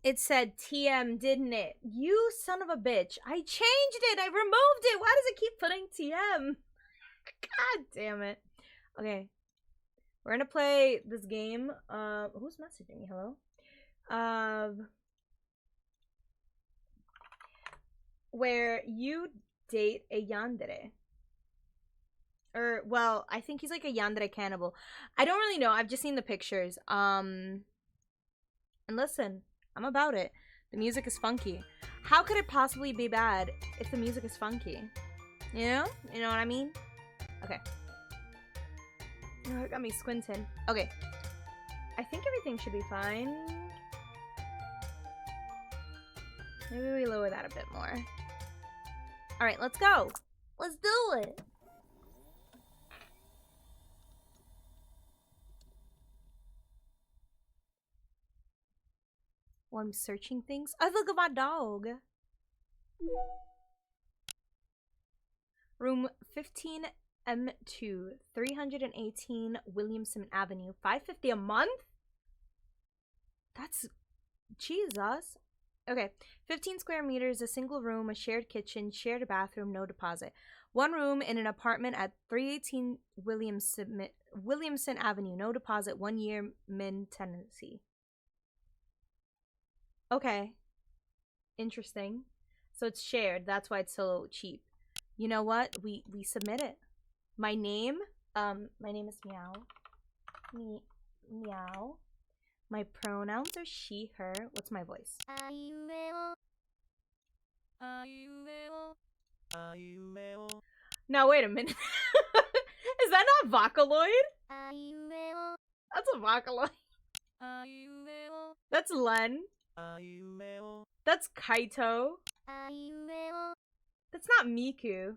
It said TM, didn't it? You son of a bitch. I changed it. I removed it. Why does it keep putting TM? God damn it. Okay. We're gonna play this game. Who's messaging me? Hello? Where you date a yandere. Or, well, I think he's like a yandere cannibal. I don't really know. I've just seen the pictures. And listen, I'm about it. The music is funky. How could it possibly be bad if the music is funky? You know? You know what I mean? Okay. Oh, it got me squinting. Okay. I think everything should be fine. Maybe we lower that a bit more. Alright, let's go. Let's do it. While I'm searching things. Oh, look at my dog. Room 15M2, 318 Williamson Avenue. $550 a month? That's Jesus. Okay. 15 square meters, a single room, a shared kitchen, shared bathroom, no deposit. One room in an apartment at 318 Williamson Avenue, no deposit, 1 year min tenancy. Okay. Interesting. So it's shared. That's why it's so cheap. You know what? We submit it. My name is Meow. Meow. My pronouns are she, her. What's my voice? Now wait a minute. Is that not Vocaloid? That's a Vocaloid. That's Len. That's Kaito. That's not Miku.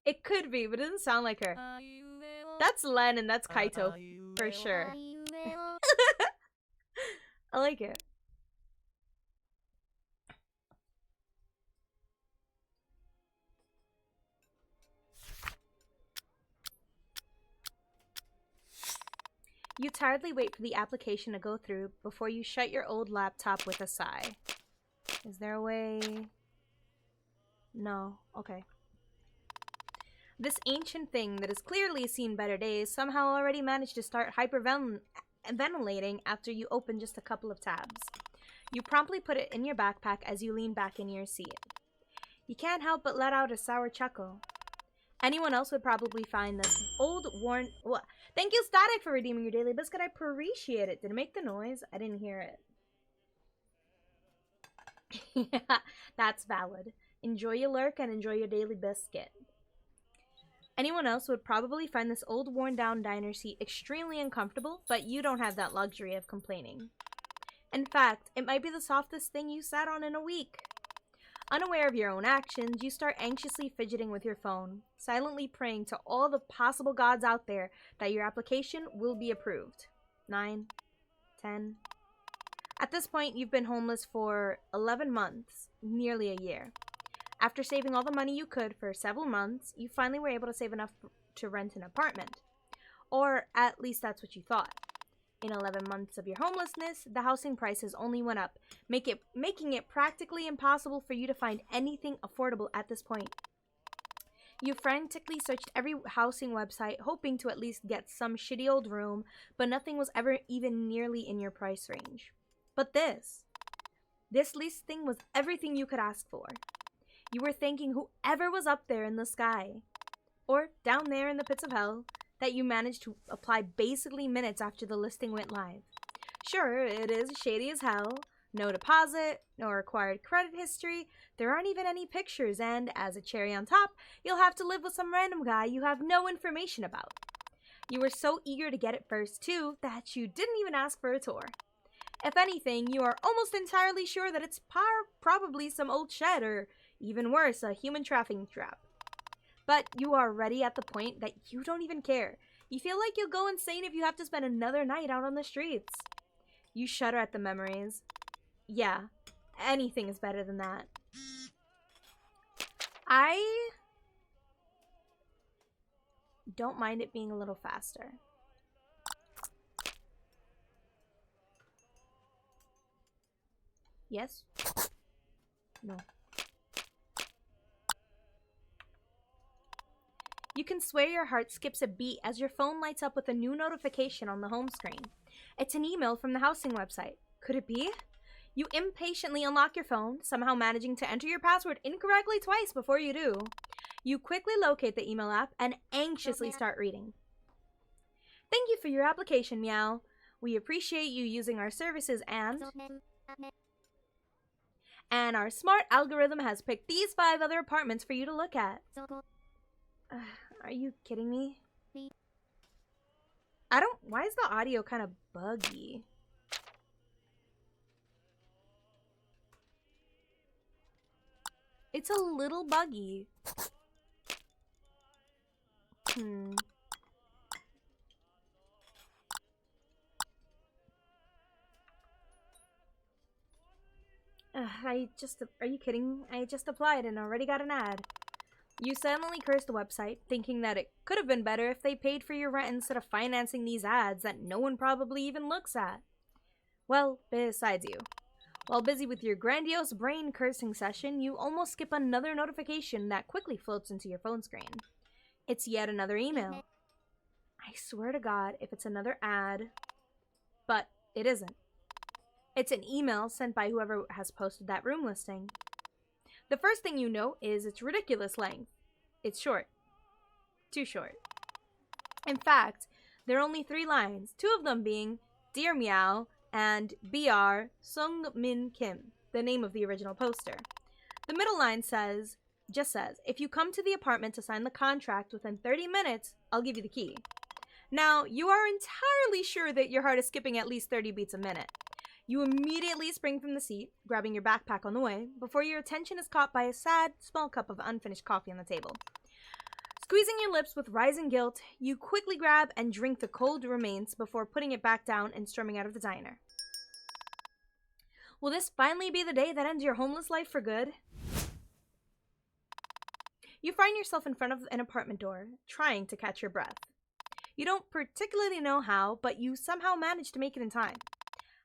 It could be, but it doesn't sound like her. That's Len and that's Kaito for sure. I like it. You tiredly wait for the application to go through before you shut your old laptop with a sigh. Is there a way? No. Okay. This ancient thing that has clearly seen better days somehow already managed to start hyperventilating after you open just a couple of tabs. You promptly put it in your backpack as you lean back in your seat. You can't help but let out a sour chuckle. Anyone else would probably find this old, worn... What? Thank you, Static, for redeeming your daily biscuit. I appreciate it. Did it make the noise? I didn't hear it. Yeah, that's valid. Enjoy your lurk and enjoy your daily biscuit. Anyone else would probably find this old, worn-down diner seat extremely uncomfortable, but you don't have that luxury of complaining. In fact, it might be the softest thing you sat on in a week. Unaware of your own actions, you start anxiously fidgeting with your phone, silently praying to all the possible gods out there that your application will be approved. 9, 10. At this point, you've been homeless for 11 months, nearly a year. After saving all the money you could for several months, you finally were able to save enough to rent an apartment. Or at least that's what you thought. In 11 months of your homelessness, the housing prices only went up, making it practically impossible for you to find anything affordable at this point. You frantically searched every housing website, hoping to at least get some shitty old room, but nothing was ever even nearly in your price range. But this listing was everything you could ask for. You were thanking whoever was up there in the sky, or down there in the pits of hell, that you managed to apply basically minutes after the listing went live. Sure, it is shady as hell. No deposit, no required credit history, there aren't even any pictures, and as a cherry on top, you'll have to live with some random guy you have no information about. You were so eager to get it first, too, that you didn't even ask for a tour. If anything, you are almost entirely sure that it's probably some old shed, or even worse, a human trafficking trap. But you are already at the point that you don't even care. You feel like you'll go insane if you have to spend another night out on the streets. You shudder at the memories. Yeah, anything is better than that. I don't mind it being a little faster. Yes? No. You can swear your heart skips a beat as your phone lights up with a new notification on the home screen. It's an email from the housing website. Could it be? You impatiently unlock your phone, somehow managing to enter your password incorrectly twice before you do. You quickly locate the email app and anxiously start reading. Thank you for your application, Meow. We appreciate you using our services and our smart algorithm has picked these 5 other apartments for you to look at. Are you kidding me? Why is the audio kind of buggy? It's a little buggy. Are you kidding? I just applied and already got an ad. You silently curse the website, thinking that it could have been better if they paid for your rent instead of financing these ads that no one probably even looks at. Well, besides you. While busy with your grandiose brain cursing session, you almost skip another notification that quickly floats into your phone screen. It's yet another email. I swear to God, if it's another ad. But it isn't. It's an email sent by whoever has posted that room listing. The first thing you know is its ridiculous length. It's short. Too short. In fact, there are only 3 lines, 2 of them being Dear Meow and BR Sung Min Kim, the name of the original poster. The middle line just says, if you come to the apartment to sign the contract within 30 minutes, I'll give you the key. Now, you are entirely sure that your heart is skipping at least 30 beats a minute. You immediately spring from the seat, grabbing your backpack on the way, before your attention is caught by a sad, small cup of unfinished coffee on the table. Squeezing your lips with rising guilt, you quickly grab and drink the cold remains before putting it back down and storming out of the diner. Will this finally be the day that ends your homeless life for good? You find yourself in front of an apartment door, trying to catch your breath. You don't particularly know how, but you somehow manage to make it in time.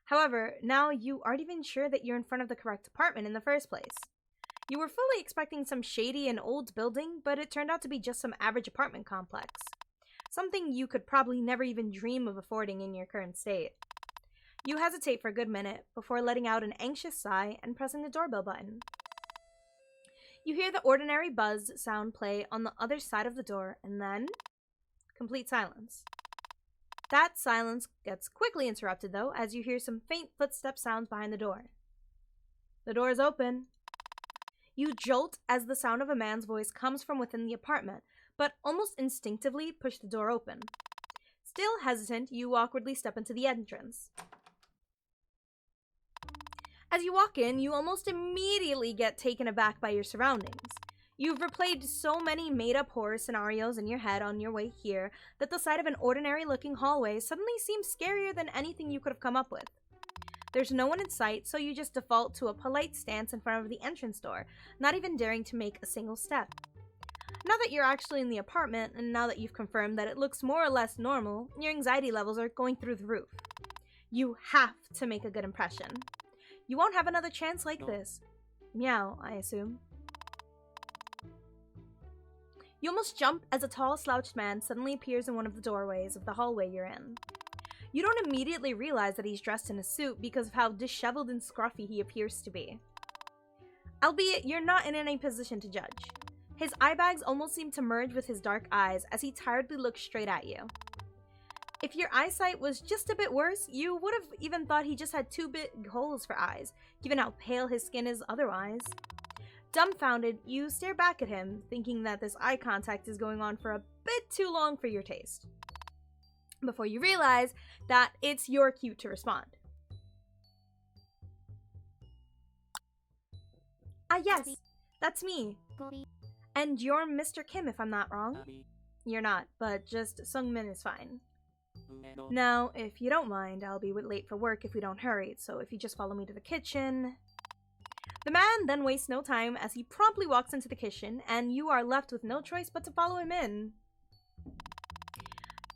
However, now you aren't even sure that you're in front of the correct apartment in the first place. You were fully expecting some shady and old building, but it turned out to be just some average apartment complex. Something you could probably never even dream of affording in your current state. You hesitate for a good minute before letting out an anxious sigh and pressing the doorbell button. You hear the ordinary buzz sound play on the other side of the door, and then complete silence. That silence gets quickly interrupted, though, as you hear some faint footstep sounds behind the door. The door is open. You jolt as the sound of a man's voice comes from within the apartment, but almost instinctively push the door open. Still hesitant, you awkwardly step into the entrance. As you walk in, you almost immediately get taken aback by your surroundings. You've replayed so many made-up horror scenarios in your head on your way here that the sight of an ordinary-looking hallway suddenly seems scarier than anything you could have come up with. There's no one in sight, so you just default to a polite stance in front of the entrance door, not even daring to make a single step. Now that you're actually in the apartment, and now that you've confirmed that it looks more or less normal, your anxiety levels are going through the roof. You have to make a good impression. You won't have another chance like this. Meow, I assume. You almost jump as a tall, slouched man suddenly appears in one of the doorways of the hallway you're in. You don't immediately realize that he's dressed in a suit because of how disheveled and scruffy he appears to be. Albeit, you're not in any position to judge. His eye bags almost seem to merge with his dark eyes as he tiredly looks straight at you. If your eyesight was just a bit worse, you would have even thought he just had 2 big holes for eyes, given how pale his skin is otherwise. Dumbfounded, you stare back at him, thinking that this eye contact is going on for a bit too long for your taste. Before you realize that it's your cue to respond. Ah yes, that's me. And you're Mr. Kim if I'm not wrong. You're not, but just Sungmin is fine. Now, if you don't mind, I'll be late for work if we don't hurry, so if you just follow me to the kitchen... The man then wastes no time as he promptly walks into the kitchen, and you are left with no choice but to follow him in.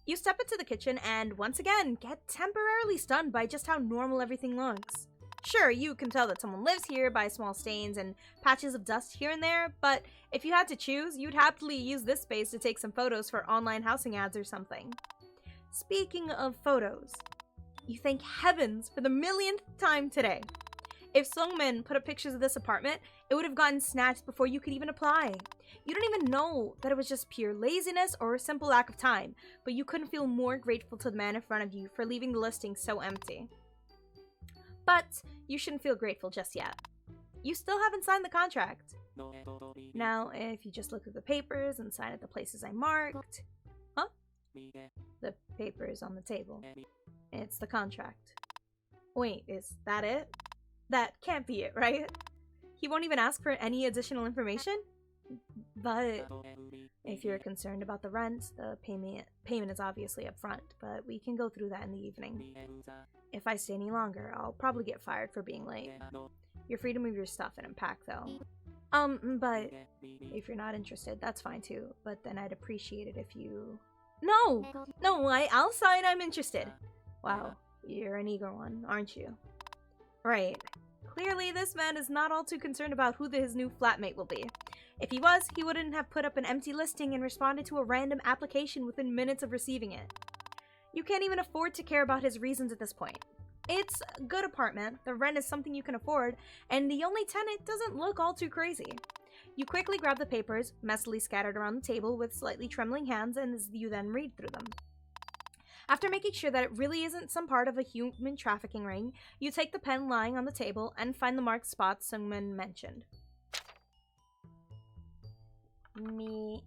You step into the kitchen and, once again, get temporarily stunned by just how normal everything looks. Sure, you can tell that someone lives here by small stains and patches of dust here and there, but if you had to choose, you'd happily use this space to take some photos for online housing ads or something. Speaking of photos, you thank heavens for the millionth time today. If Sungmin put up pictures of this apartment, it would have gotten snatched before you could even apply. You don't even know that it was just pure laziness or a simple lack of time, but you couldn't feel more grateful to the man in front of you for leaving the listing so empty. But you shouldn't feel grateful just yet. You still haven't signed the contract. Now, if you just look at the papers and sign at the places I marked... Huh? The papers on the table. It's the contract. Wait, is that it? That can't be it, right? He won't even ask for any additional information? But if you're concerned about the rent, the payment is obviously up front, but we can go through that in the evening. If I stay any longer, I'll probably get fired for being late. You're free to move your stuff and unpack, though. But if you're not interested, that's fine too. But then I'd appreciate it if you... No! I'll sign I'm interested. Wow, you're an eager one, aren't you? Right. Clearly, this man is not all too concerned about who his new flatmate will be. If he was, he wouldn't have put up an empty listing and responded to a random application within minutes of receiving it. You can't even afford to care about his reasons at this point. It's a good apartment, the rent is something you can afford, and the only tenant doesn't look all too crazy. You quickly grab the papers, messily scattered around the table with slightly trembling hands, and you then read through them. After making sure that it really isn't some part of a human trafficking ring, you take the pen lying on the table and find the marked spots Sungmin mentioned. Miaocchi.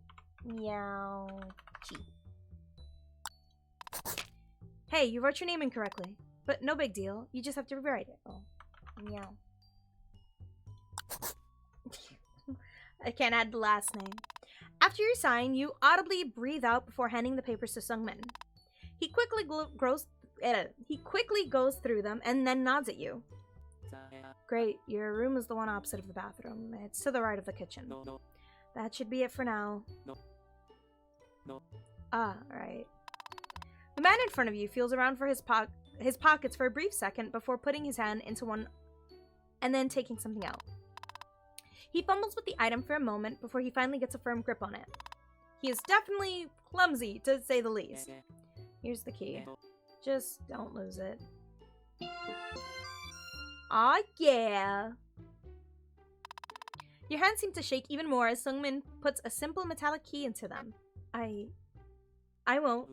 Hey, you wrote your name incorrectly. But no big deal. You just have to rewrite it. Oh. Meow. I can't add the last name. After you sign, you audibly breathe out before handing the papers to Sungmin. He quickly goes through them and then nods at you. Great, your room is the one opposite of the bathroom. It's to the right of the kitchen. That should be it for now. Ah, right. The man in front of you feels around for his pockets for a brief second before putting his hand into one and then taking something out. He fumbles with the item for a moment before he finally gets a firm grip on it. He is definitely clumsy, to say the least. Here's the key. Just don't lose it. Aw, yeah! Your hands seem to shake even more as Sungmin puts a simple metallic key into them. I won't.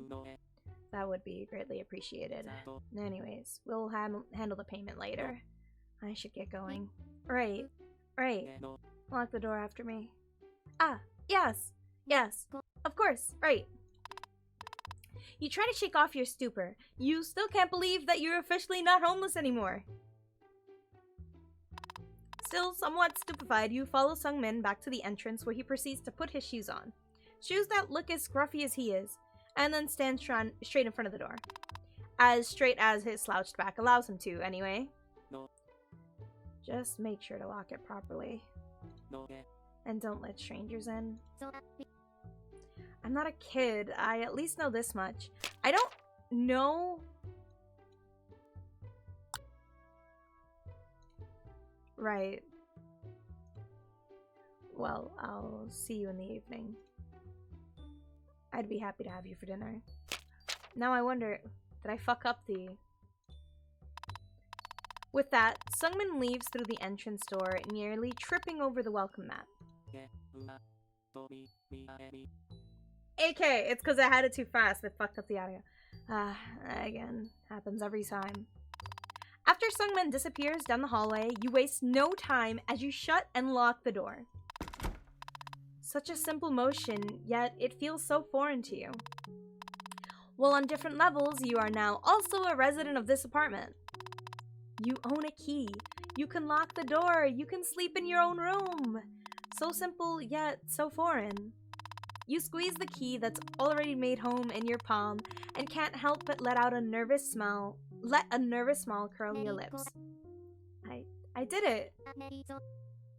That would be greatly appreciated. Anyways, we'll handle the payment later. I should get going. Right. Lock the door after me. Ah, yes, of course, right. You try to shake off your stupor. You still can't believe that you're officially not homeless anymore. Still somewhat stupefied, you follow Sungmin back to the entrance where he proceeds to put his shoes on. Shoes that look as scruffy as he is, and then stands straight in front of the door. As straight as his slouched back allows him to, anyway. Just make sure to lock it properly. And don't let strangers in. I'm not a kid. I at least know this much. I don't know... Right. Well, I'll see you in the evening. I'd be happy to have you for dinner. Now I wonder, did I fuck up the... With that, Sungmin leaves through the entrance door, nearly tripping over the welcome mat. AK, it's because I had it too fast that fucked up the audio. Again, happens every time. After Sungmin disappears down the hallway, you waste no time as you shut and lock the door. Such a simple motion, yet it feels so foreign to you. Well, on different levels, you are now also a resident of this apartment. You own a key. You can lock the door. You can sleep in your own room. So simple, yet so foreign. You squeeze the key that's already made home in your palm and can't help but let a nervous smile curl your lips. I did it.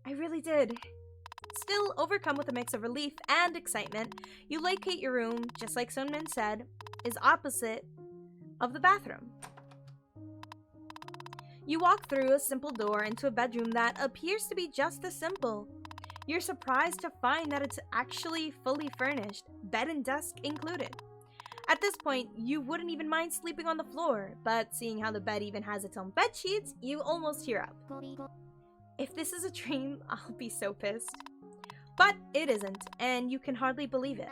I really did. Still overcome with a mix of relief and excitement, you locate your room, just like Sungmin said, is opposite of the bathroom. You walk through a simple door into a bedroom that appears to be just as simple. You're surprised to find that it's actually fully furnished, bed and desk included. At this point, you wouldn't even mind sleeping on the floor, but seeing how the bed even has its own bed sheets, you almost tear up. If this is a dream, I'll be so pissed. But it isn't, and you can hardly believe it.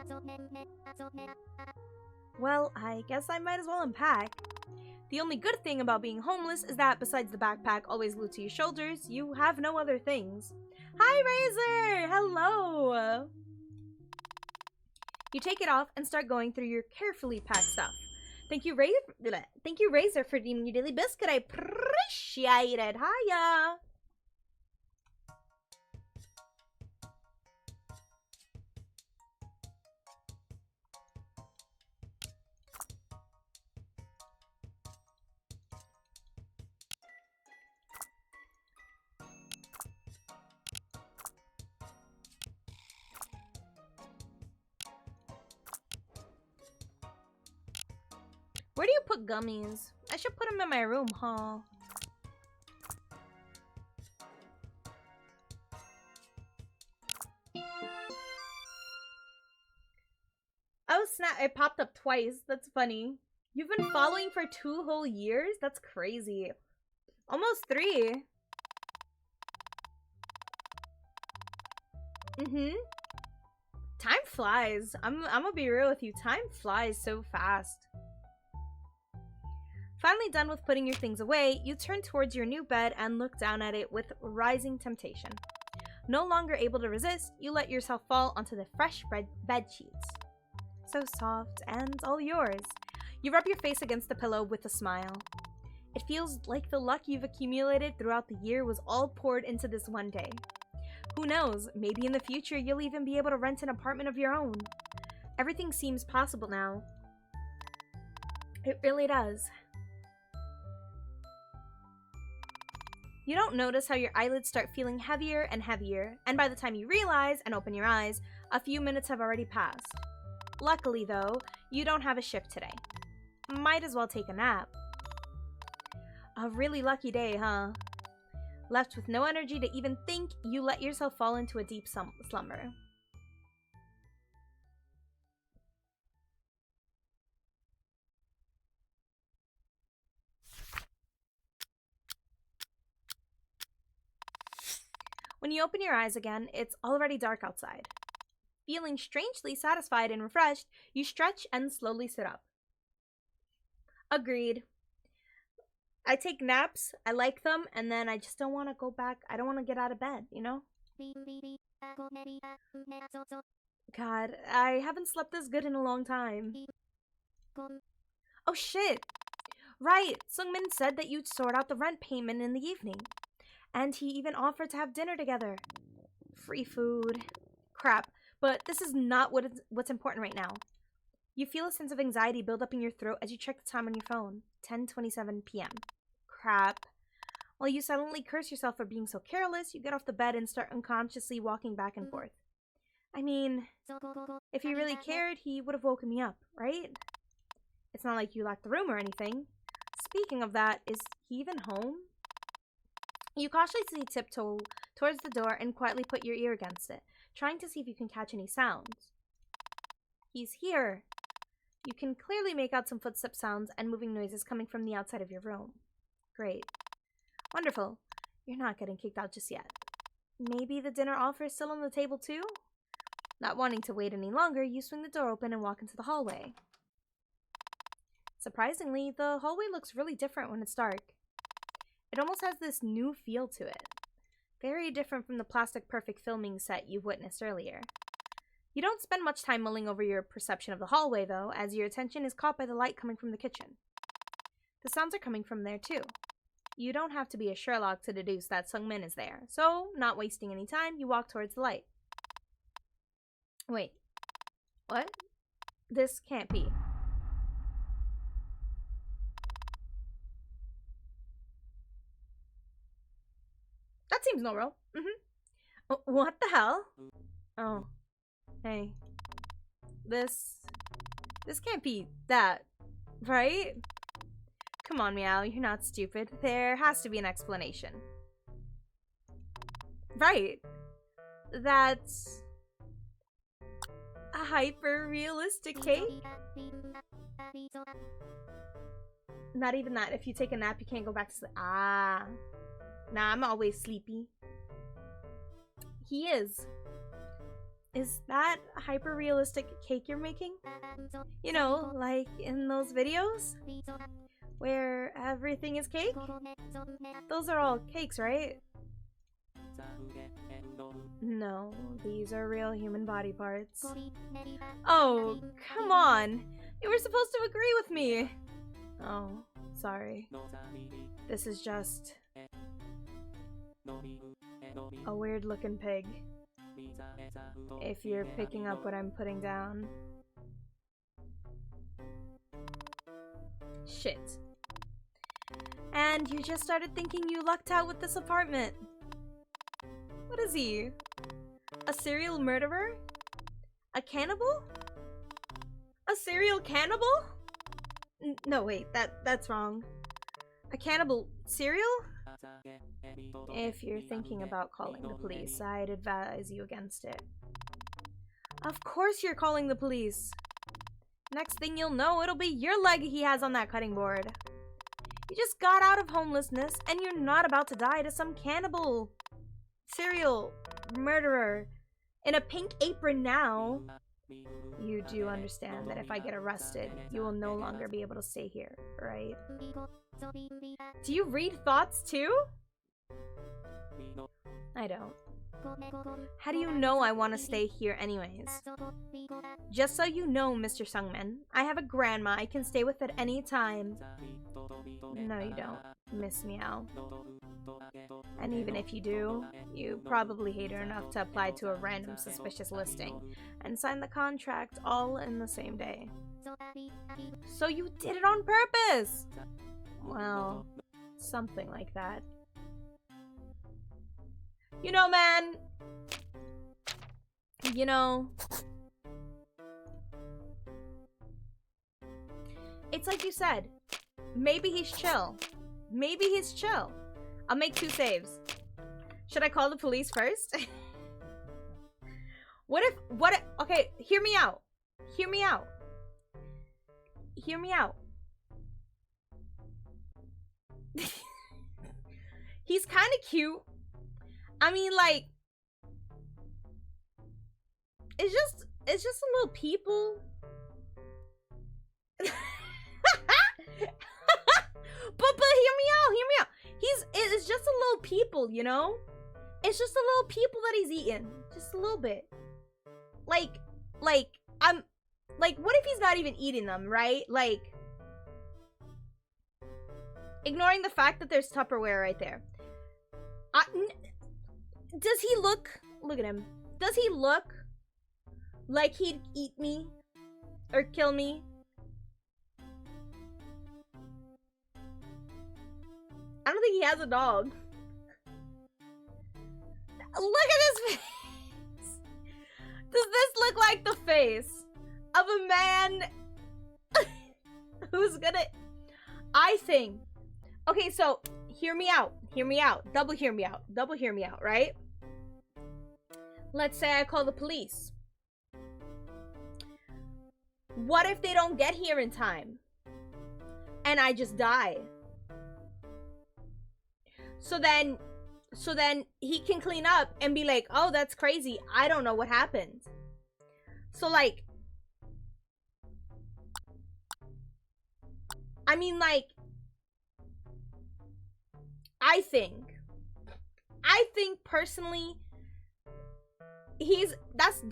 Well, I guess I might as well unpack. The only good thing about being homeless is that besides the backpack always glued to your shoulders, you have no other things. Hi, Razor! Hello! You take it off and start going through your carefully packed stuff. Thank you, Razor, for redeeming your daily biscuit. I appreciate it. Hiya! Where do you put gummies? I should put them in my room, huh? Oh snap, it popped up twice. That's funny. You've been following for 2 whole years? That's crazy. Almost 3. Time flies. I'm gonna be real with you. Time flies so fast. Finally done with putting your things away, you turn towards your new bed and look down at it with rising temptation. No longer able to resist, you let yourself fall onto the fresh bed sheets. So soft and all yours. You rub your face against the pillow with a smile. It feels like the luck you've accumulated throughout the year was all poured into this one day. Who knows, maybe in the future you'll even be able to rent an apartment of your own. Everything seems possible now. It really does. You don't notice how your eyelids start feeling heavier and heavier, and by the time you realize and open your eyes, a few minutes have already passed. Luckily, though, you don't have a shift today. Might as well take a nap. A really lucky day, huh? Left with no energy to even think, you let yourself fall into a deep slumber. When you open your eyes again, it's already dark outside. Feeling strangely satisfied and refreshed, you stretch and slowly sit up. Agreed. I take naps, I like them, and then I just don't want to go back. I don't want to get out of bed, you know? God, I haven't slept this good in a long time. Oh shit! Right, Sungmin said that you'd sort out the rent payment in the evening. And he even offered to have dinner together. Free food. Crap, but this is not what's important right now. You feel a sense of anxiety build up in your throat as you check the time on your phone. 10:27 p.m. Crap. While you silently curse yourself for being so careless, you get off the bed and start unconsciously walking back and forth. I mean, if he really cared, he would have woken me up, right? It's not like you locked the room or anything. Speaking of that, is he even home? You cautiously tiptoe towards the door and quietly put your ear against it, trying to see if you can catch any sounds. He's here. You can clearly make out some footstep sounds and moving noises coming from the outside of your room. Great. Wonderful. You're not getting kicked out just yet. Maybe the dinner offer is still on the table too? Not wanting to wait any longer, you swing the door open and walk into the hallway. Surprisingly, the hallway looks really different when it's dark. It almost has this new feel to it. Very different from the plastic perfect filming set you've witnessed earlier. You don't spend much time mulling over your perception of the hallway, though, as your attention is caught by the light coming from the kitchen. The sounds are coming from there, too. You don't have to be a Sherlock to deduce that Sungmin is there, so, not wasting any time, you walk towards the light. Wait. What? This can't be. That seems normal. What the hell? Oh. Hey. This can't be that, right? Come on, Meow, you're not stupid. There has to be an explanation. Right. That's a hyper-realistic cake? Not even that. If you take a nap, you can't go back to sleep. Ah. Nah, I'm always sleepy. He is. Is that a hyper-realistic cake you're making? You know, like in those videos? Where everything is cake? Those are all cakes, right? No, these are real human body parts. Oh, come on! You were supposed to agree with me! Oh, sorry. This is just a weird-looking pig. If you're picking up what I'm putting down. Shit. And you just started thinking you lucked out with this apartment. What is he? A serial murderer? A cannibal? A serial cannibal? No, wait, that's wrong. A cannibal cereal? If you're thinking about calling the police, I'd advise you against it. Of course you're calling the police. Next thing you'll know, it'll be your leg he has on that cutting board. You just got out of homelessness, and you're not about to die to some cannibal serial murderer in a pink apron now. You do understand that if I get arrested, you will no longer be able to stay here, right? Do you read thoughts too? I don't. How do you know I want to stay here anyways? Just so you know, Mr. Sungmin, I have a grandma I can stay with at any time. No, you don't, Miss Meow. And even if you do, you probably hate her enough to apply to a random suspicious listing and sign the contract all in the same day. So you did it on purpose! Well, something like that. You know, man. You know. It's like you said. Maybe he's chill. Maybe he's chill. I'll make 2 saves. Should I call the police first? What if, okay, hear me out. Hear me out. Hear me out. He's kind of cute. I mean, like, it's just a little people. But hear me out. It's just a little people, you know? It's just a little people that he's eating. Just a little bit. Like, what if he's not even eating them, right? Like, ignoring the fact that there's Tupperware right there. Does he look at him. Does he look like he'd eat me or kill me? I don't think he has a dog. Look at his face. Does this look like the face of a man who's gonna... I think... Okay, so, hear me out. Hear me out. Double hear me out. Double hear me out, right? Let's say I call the police. What if they don't get here in time? And I just die? So then he can clean up and be like, oh, that's crazy. I don't know what happened. So, like, I mean, like, I think personally, that's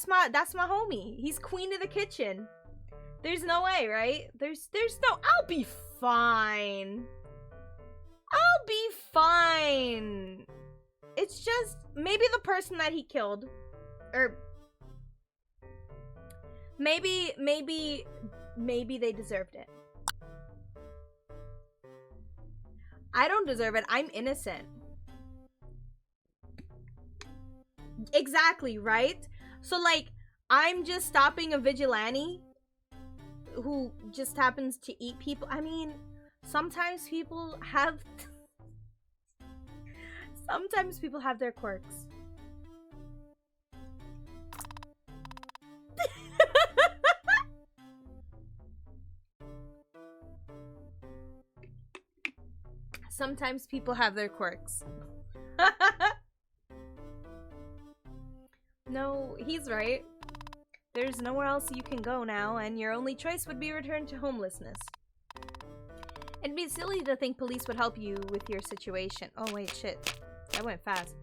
my homie. He's queen of the kitchen. There's no way, right? There's no, I'll be fine. I'll be fine. It's just maybe the person that he killed, or maybe they deserved it. I don't deserve it. I'm innocent. Exactly, right? So, like, I'm just stopping a vigilante who just happens to eat people. I mean, Sometimes people have their quirks. Sometimes people have their quirks. No, he's right. There's nowhere else you can go now, and your only choice would be return to homelessness. It'd be silly to think police would help you with your situation. Oh wait, shit. That went fast.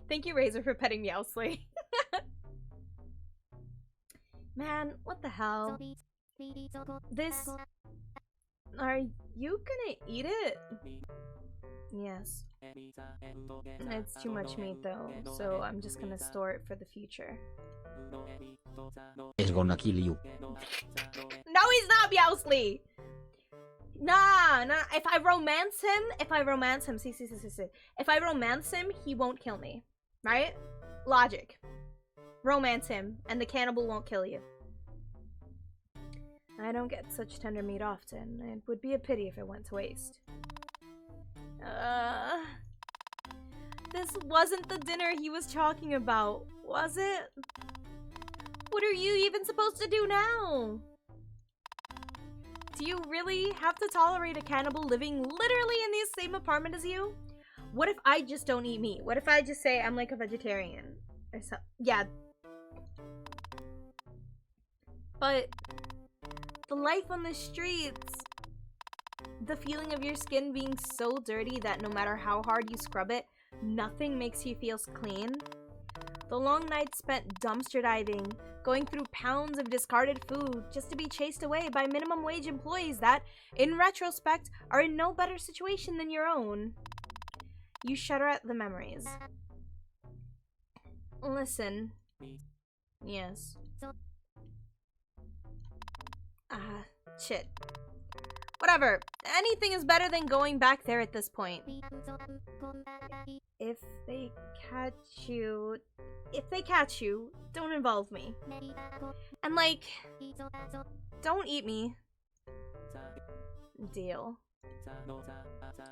Thank you, Razor, for petting Meowsly. Man, what the hell? This... Are you gonna eat it? Yes. It's too much meat though, so I'm just gonna store it for the future. He's gonna kill you. No, he's not, Meowsly! Nah. If I romance him, see. If I romance him, he won't kill me. Right? Logic. Romance him, and the cannibal won't kill you. I don't get such tender meat often. It would be a pity if it went to waste. This wasn't the dinner he was talking about, was it? What are you even supposed to do now? Do you really have to tolerate a cannibal living literally in the same apartment as you? What if I just don't eat meat? What if I just say I'm like a vegetarian? Or so yeah. But the life on the streets, the feeling of your skin being so dirty that no matter how hard you scrub it, nothing makes you feel clean. The long nights spent dumpster diving, going through pounds of discarded food just to be chased away by minimum wage employees that, in retrospect, are in no better situation than your own. You shudder at the memories. Listen. Yes. Shit. Whatever. Anything is better than going back there at this point. If they catch you, don't involve me. And like, don't eat me. Deal.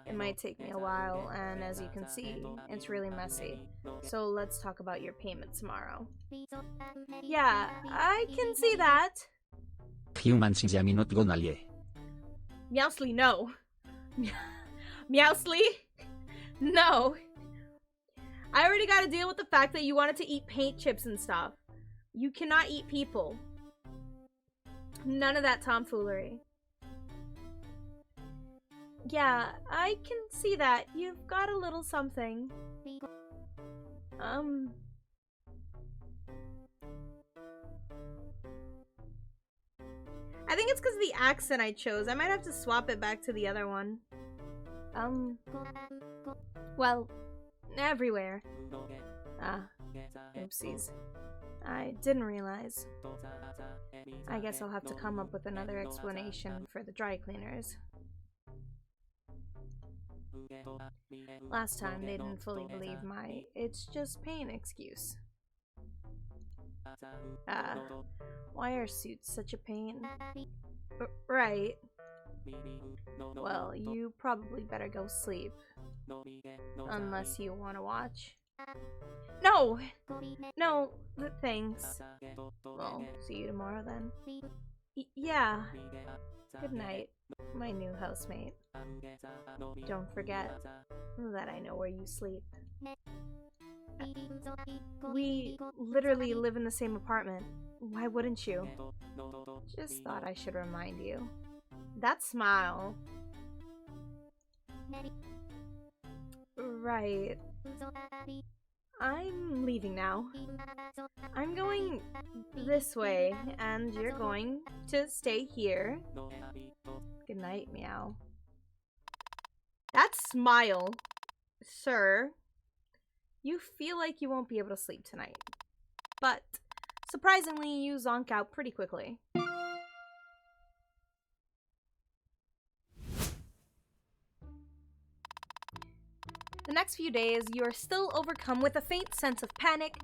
It might take me a while, and as you can see, it's really messy. So let's talk about your payment tomorrow. Yeah, I can see that. Humans is not gonna lie. Meowsly, no. Meowsly? No. I already gotta deal with the fact that you wanted to eat paint chips and stuff. You cannot eat people. None of that tomfoolery. Yeah, I can see that. You've got a little something. I think it's because of the accent I chose. I might have to swap it back to the other one. Well, everywhere. Oopsies. I didn't realize. I guess I'll have to come up with another explanation for the dry cleaners. Last time they didn't fully believe my "it's just pain" excuse. Why are suits such a pain? Right. Well, you probably better go sleep. Unless you want to watch. No! No, thanks. Well, see you tomorrow then. Yeah. Good night, my new housemate. Don't forget that I know where you sleep. We literally live in the same apartment. Why wouldn't you? Just thought I should remind you. That smile. Right. I'm leaving now. I'm going this way, and you're going to stay here. Good night, Meow. That smile, sir. You feel like you won't be able to sleep tonight. But, surprisingly, you zonk out pretty quickly. The next few days, you are still overcome with a faint sense of panic,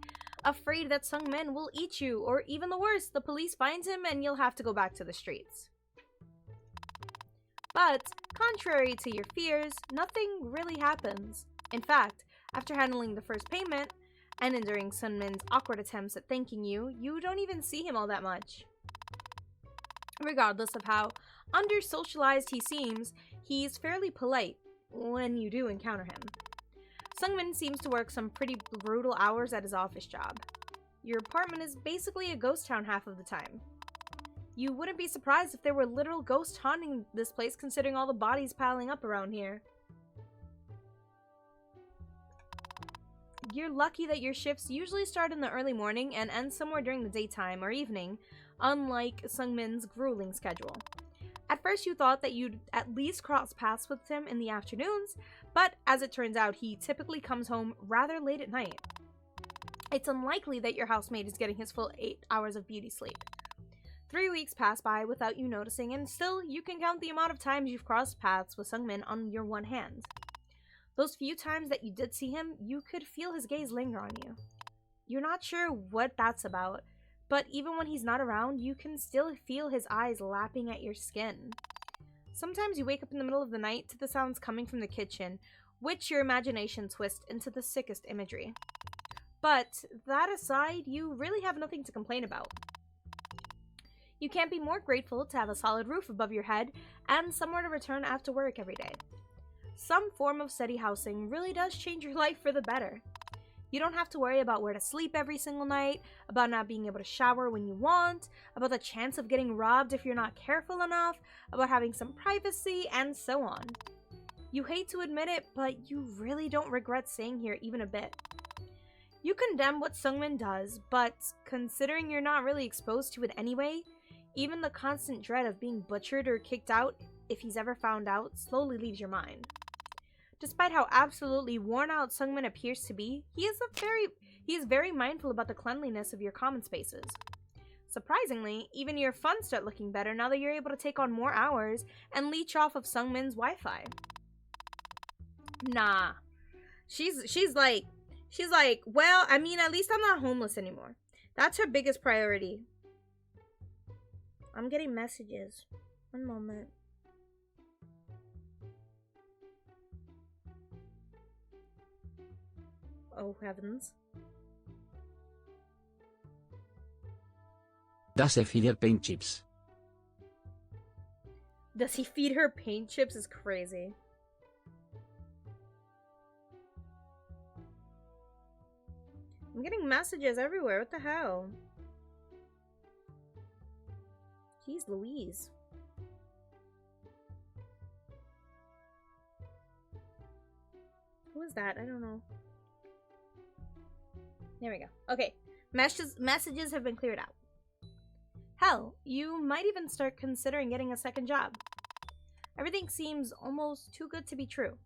afraid that Sungmin will eat you, or even the worst, the police finds him and you'll have to go back to the streets. But, contrary to your fears, nothing really happens. In fact, after handling the first payment, and enduring Sunmin's awkward attempts at thanking you, you don't even see him all that much. Regardless of how under-socialized he seems, he's fairly polite when you do encounter him. Sungmin seems to work some pretty brutal hours at his office job. Your apartment is basically a ghost town half of the time. You wouldn't be surprised if there were literal ghosts haunting this place considering all the bodies piling up around here. You're lucky that your shifts usually start in the early morning and end somewhere during the daytime or evening, unlike Sungmin's grueling schedule. At first you thought that you'd at least cross paths with him in the afternoons, but as it turns out, he typically comes home rather late at night. It's unlikely that your housemate is getting his full 8 hours of beauty sleep. 3 weeks pass by without you noticing, and still you can count the amount of times you've crossed paths with Sungmin on your one hand. Those few times that you did see him, you could feel his gaze linger on you. You're not sure what that's about, but even when he's not around, you can still feel his eyes lapping at your skin. Sometimes you wake up in the middle of the night to the sounds coming from the kitchen, which your imagination twists into the sickest imagery. But that aside, you really have nothing to complain about. You can't be more grateful to have a solid roof above your head and somewhere to return after work every day. Some form of steady housing really does change your life for the better. You don't have to worry about where to sleep every single night, about not being able to shower when you want, about the chance of getting robbed if you're not careful enough, about having some privacy, and so on. You hate to admit it, but you really don't regret staying here even a bit. You condemn what Sungmin does, but considering you're not really exposed to it anyway, even the constant dread of being butchered or kicked out if he's ever found out slowly leaves your mind. Despite how absolutely worn out Sungmin appears to be, he is very mindful about the cleanliness of your common spaces. Surprisingly, even your funds start looking better now that you're able to take on more hours and leech off of Sungmin's Wi-Fi. Nah. She's like, well, I mean, at least I'm not homeless anymore. That's her biggest priority. I'm getting messages. One moment. Oh, heavens. Does he feed her paint chips? Does he feed her paint chips? Is crazy. I'm getting messages everywhere. What the hell? Jeez Louise. Who is that? I don't know. There we go. Okay. Messages have been cleared out. Hell, you might even start considering getting a second job. Everything seems almost too good to be true.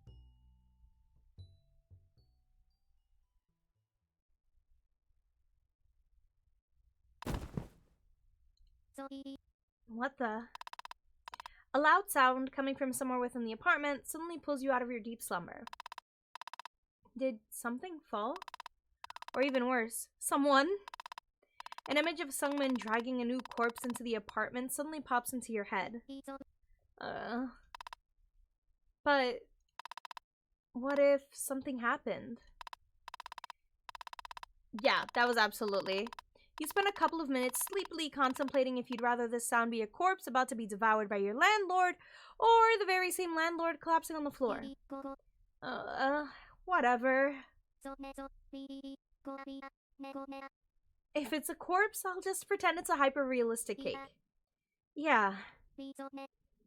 What the? A loud sound coming from somewhere within the apartment suddenly pulls you out of your deep slumber. Did something fall? Or even worse, someone? An image of Sungmin dragging a new corpse into the apartment suddenly pops into your head. But what if something happened? Yeah, that was absolutely. You spent a couple of minutes sleepily contemplating if you'd rather this sound be a corpse about to be devoured by your landlord, or the very same landlord collapsing on the floor. Whatever. If it's a corpse, I'll just pretend it's a hyper-realistic cake. Yeah.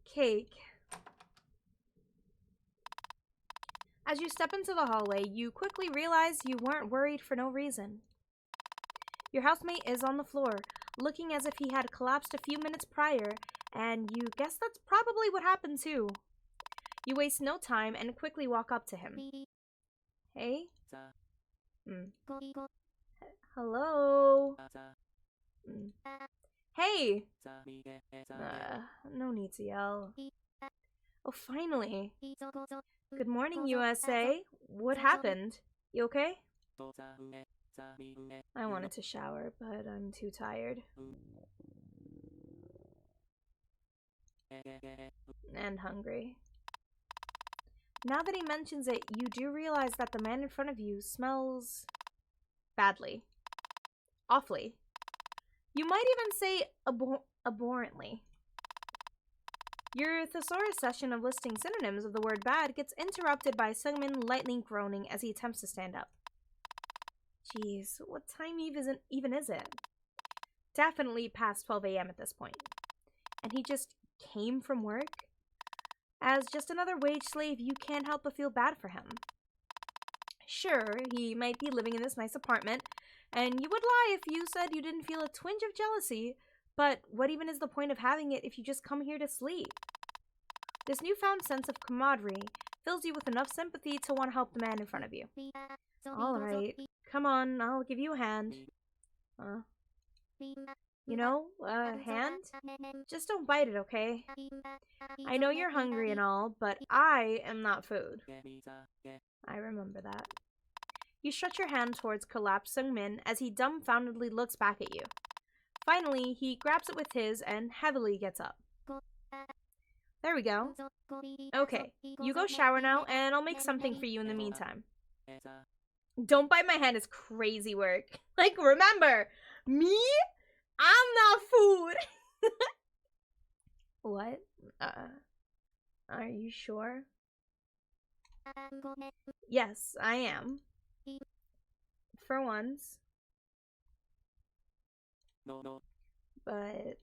Cake. As you step into the hallway, you quickly realize you weren't worried for no reason. Your housemate is on the floor, looking as if he had collapsed a few minutes prior, and you guess that's probably what happened too. You waste no time and quickly walk up to him. Hey? Hello? Hey! No need to yell. Oh, finally. Good morning, USA. What happened? You okay? I wanted to shower, but I'm too tired. And hungry. Now that he mentions it, you do realize that the man in front of you smells badly. Awfully. You might even say abhorrently. Your thesaurus session of listing synonyms of the word bad gets interrupted by Sungmin lightly groaning as he attempts to stand up. Jeez, what time even is it? Definitely past 12 a.m. at this point. And he just came from work? As just another wage slave, you can't help but feel bad for him. Sure, he might be living in this nice apartment, and you would lie if you said you didn't feel a twinge of jealousy, but what even is the point of having it if you just come here to sleep? This newfound sense of camaraderie fills you with enough sympathy to want to help the man in front of you. Alright, come on, I'll give you a hand. You know, hand? Just don't bite it, okay? I know you're hungry and all, but I am not food. I remember that. You stretch your hand towards collapsed Sungmin as he dumbfoundedly looks back at you. Finally, he grabs it with his and heavily gets up. There we go. Okay, you go shower now, and I'll make something for you in the meantime. Don't bite my hand is crazy work. Like, remember, me? I'm not food! What? Are you sure? Yes, I am. For once. But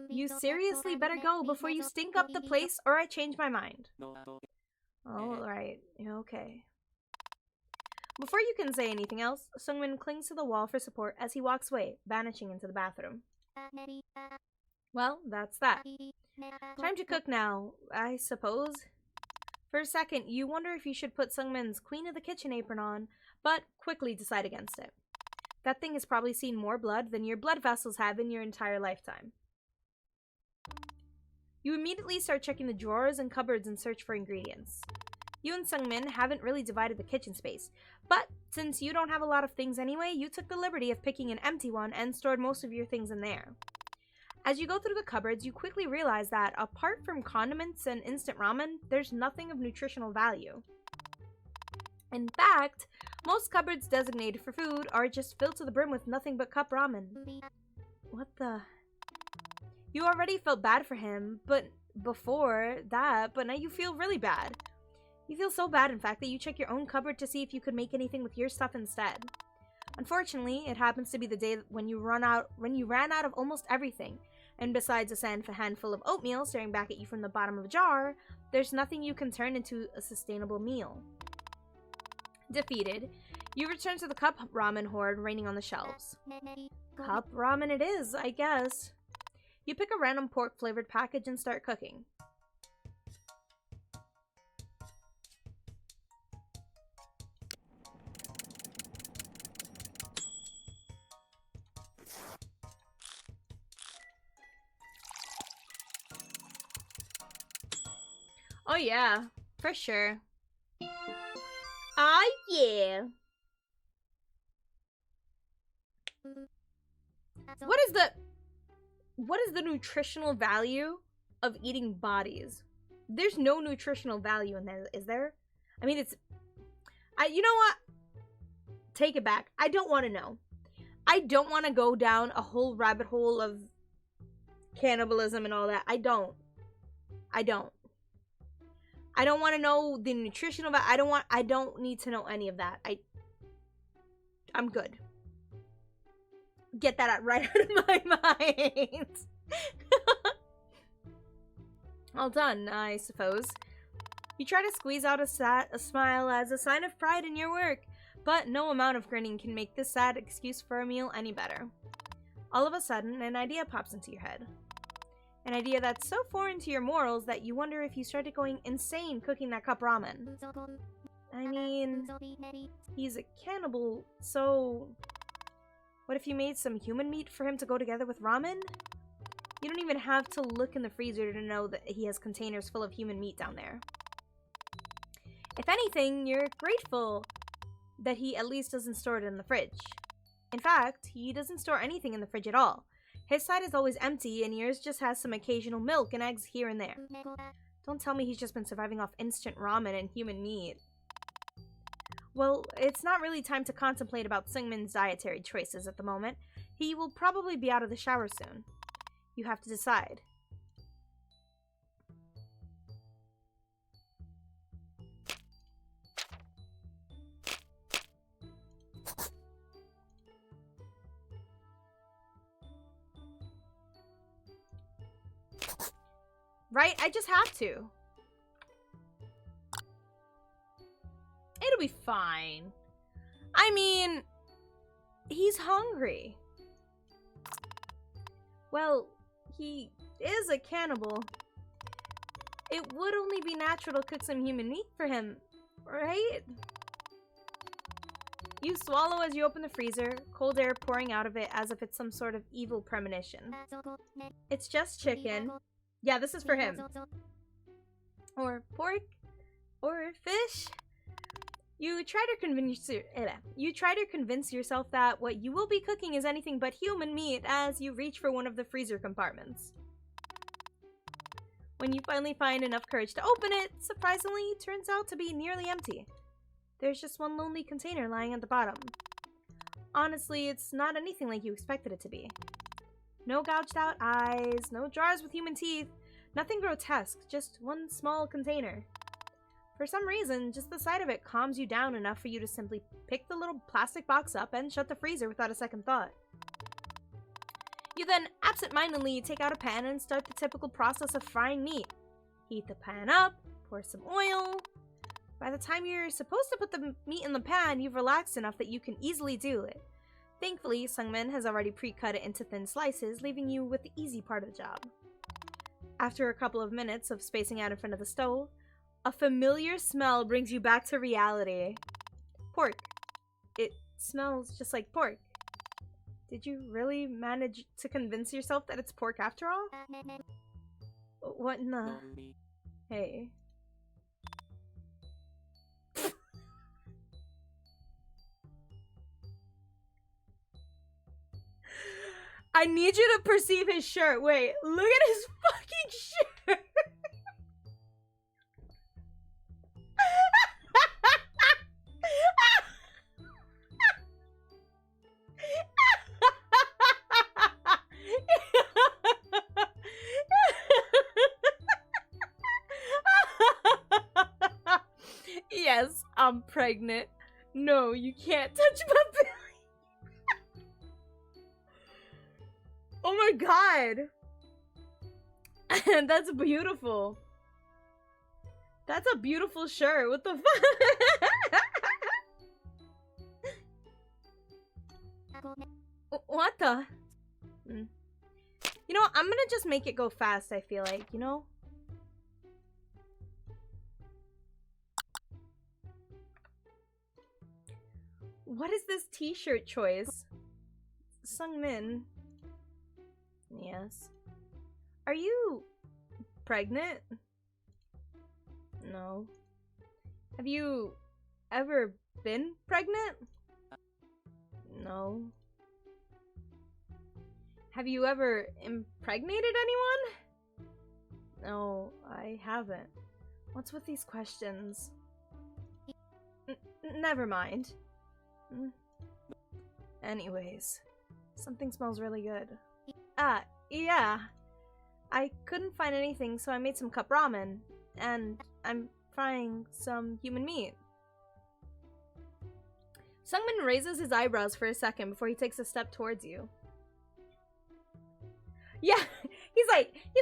you seriously better go before you stink up the place or I change my mind. Alright, okay. Before you can say anything else, Sungmin clings to the wall for support as he walks away, vanishing into the bathroom. Well, that's that. Time to cook now, I suppose. For a second, you wonder if you should put Sungmin's Queen of the Kitchen apron on, but quickly decide against it. That thing has probably seen more blood than your blood vessels have in your entire lifetime. You immediately start checking the drawers and cupboards in search for ingredients. You and Sungmin haven't really divided the kitchen space, but since you don't have a lot of things anyway, you took the liberty of picking an empty one and stored most of your things in there. As you go through the cupboards, you quickly realize that, apart from condiments and instant ramen, there's nothing of nutritional value. In fact, most cupboards designated for food are just filled to the brim with nothing but cup ramen. What the? You already felt bad for him, but before that, but now you feel really bad. You feel so bad, in fact, that you check your own cupboard to see if you could make anything with your stuff instead. Unfortunately, it happens to be the day when you ran out of almost everything, and besides a handful of oatmeal staring back at you from the bottom of a jar, there's nothing you can turn into a sustainable meal. Defeated, you return to the cup ramen hoard raining on the shelves. Cup ramen it is, I guess. You pick a random pork-flavored package and start cooking. Oh yeah, for sure. Ah yeah. What is the nutritional value of eating bodies? There's no nutritional value in there, is there? I mean, you know what? Take it back. I don't want to know. I don't want to go down a whole rabbit hole of cannibalism and all that. I don't want to know the nutritional value. I don't need to know any of that. I'm good. Get that right out of my mind. All done, I suppose. You try to squeeze out a smile as a sign of pride in your work, but no amount of grinning can make this sad excuse for a meal any better. All of a sudden, an idea pops into your head. An idea that's so foreign to your morals that you wonder if you started going insane cooking that cup ramen. I mean, he's a cannibal, so what if you made some human meat for him to go together with ramen? You don't even have to look in the freezer to know that he has containers full of human meat down there. If anything, you're grateful that he at least doesn't store it in the fridge. In fact, he doesn't store anything in the fridge at all. His side is always empty, and yours just has some occasional milk and eggs here and there. Don't tell me he's just been surviving off instant ramen and human meat. Well, it's not really time to contemplate about Seungmin's dietary choices at the moment. He will probably be out of the shower soon. You have to decide. Right? I just have to. It'll be fine. I mean, he's hungry. Well, he is a cannibal. It would only be natural to cook some human meat for him, right? You swallow as you open the freezer, cold air pouring out of it as if it's some sort of evil premonition. It's just chicken. Yeah, this is for him. Or pork. Or fish. You try to convince yourself that what you will be cooking is anything but human meat as you reach for one of the freezer compartments. When you finally find enough courage to open it, surprisingly, it turns out to be nearly empty. There's just one lonely container lying at the bottom. Honestly, it's not anything like you expected it to be. No gouged out eyes, no jars with human teeth, nothing grotesque, just one small container. For some reason, just the sight of it calms you down enough for you to simply pick the little plastic box up and shut the freezer without a second thought. You then absent-mindedly take out a pan and start the typical process of frying meat. Heat the pan up, pour some oil. By the time you're supposed to put the meat in the pan, you've relaxed enough that you can easily do it. Thankfully, Seungmin has already pre-cut it into thin slices, leaving you with the easy part of the job. After a couple of minutes of spacing out in front of the stove, a familiar smell brings you back to reality. Pork. It smells just like pork. Did you really manage to convince yourself that it's pork after all? What in the... Hey. I need you to perceive his shirt. Wait, look at his fucking shirt. Yes, I'm pregnant. No, you can't touch my belly. Oh my god! That's beautiful. That's a beautiful shirt. What the fuck? What the? You know, I'm gonna just make it go fast, I feel like, you know? What is this t-shirt choice? Seungmin. Yes. Are you pregnant? No. Have you ever been pregnant? No. Have you ever impregnated anyone? No, I haven't. What's with these questions? Never mind. Anyways, something smells really good. Yeah. I couldn't find anything, so I made some cup ramen. And I'm frying some human meat. Seungmin raises his eyebrows for a second before he takes a step towards you. Yeah, he's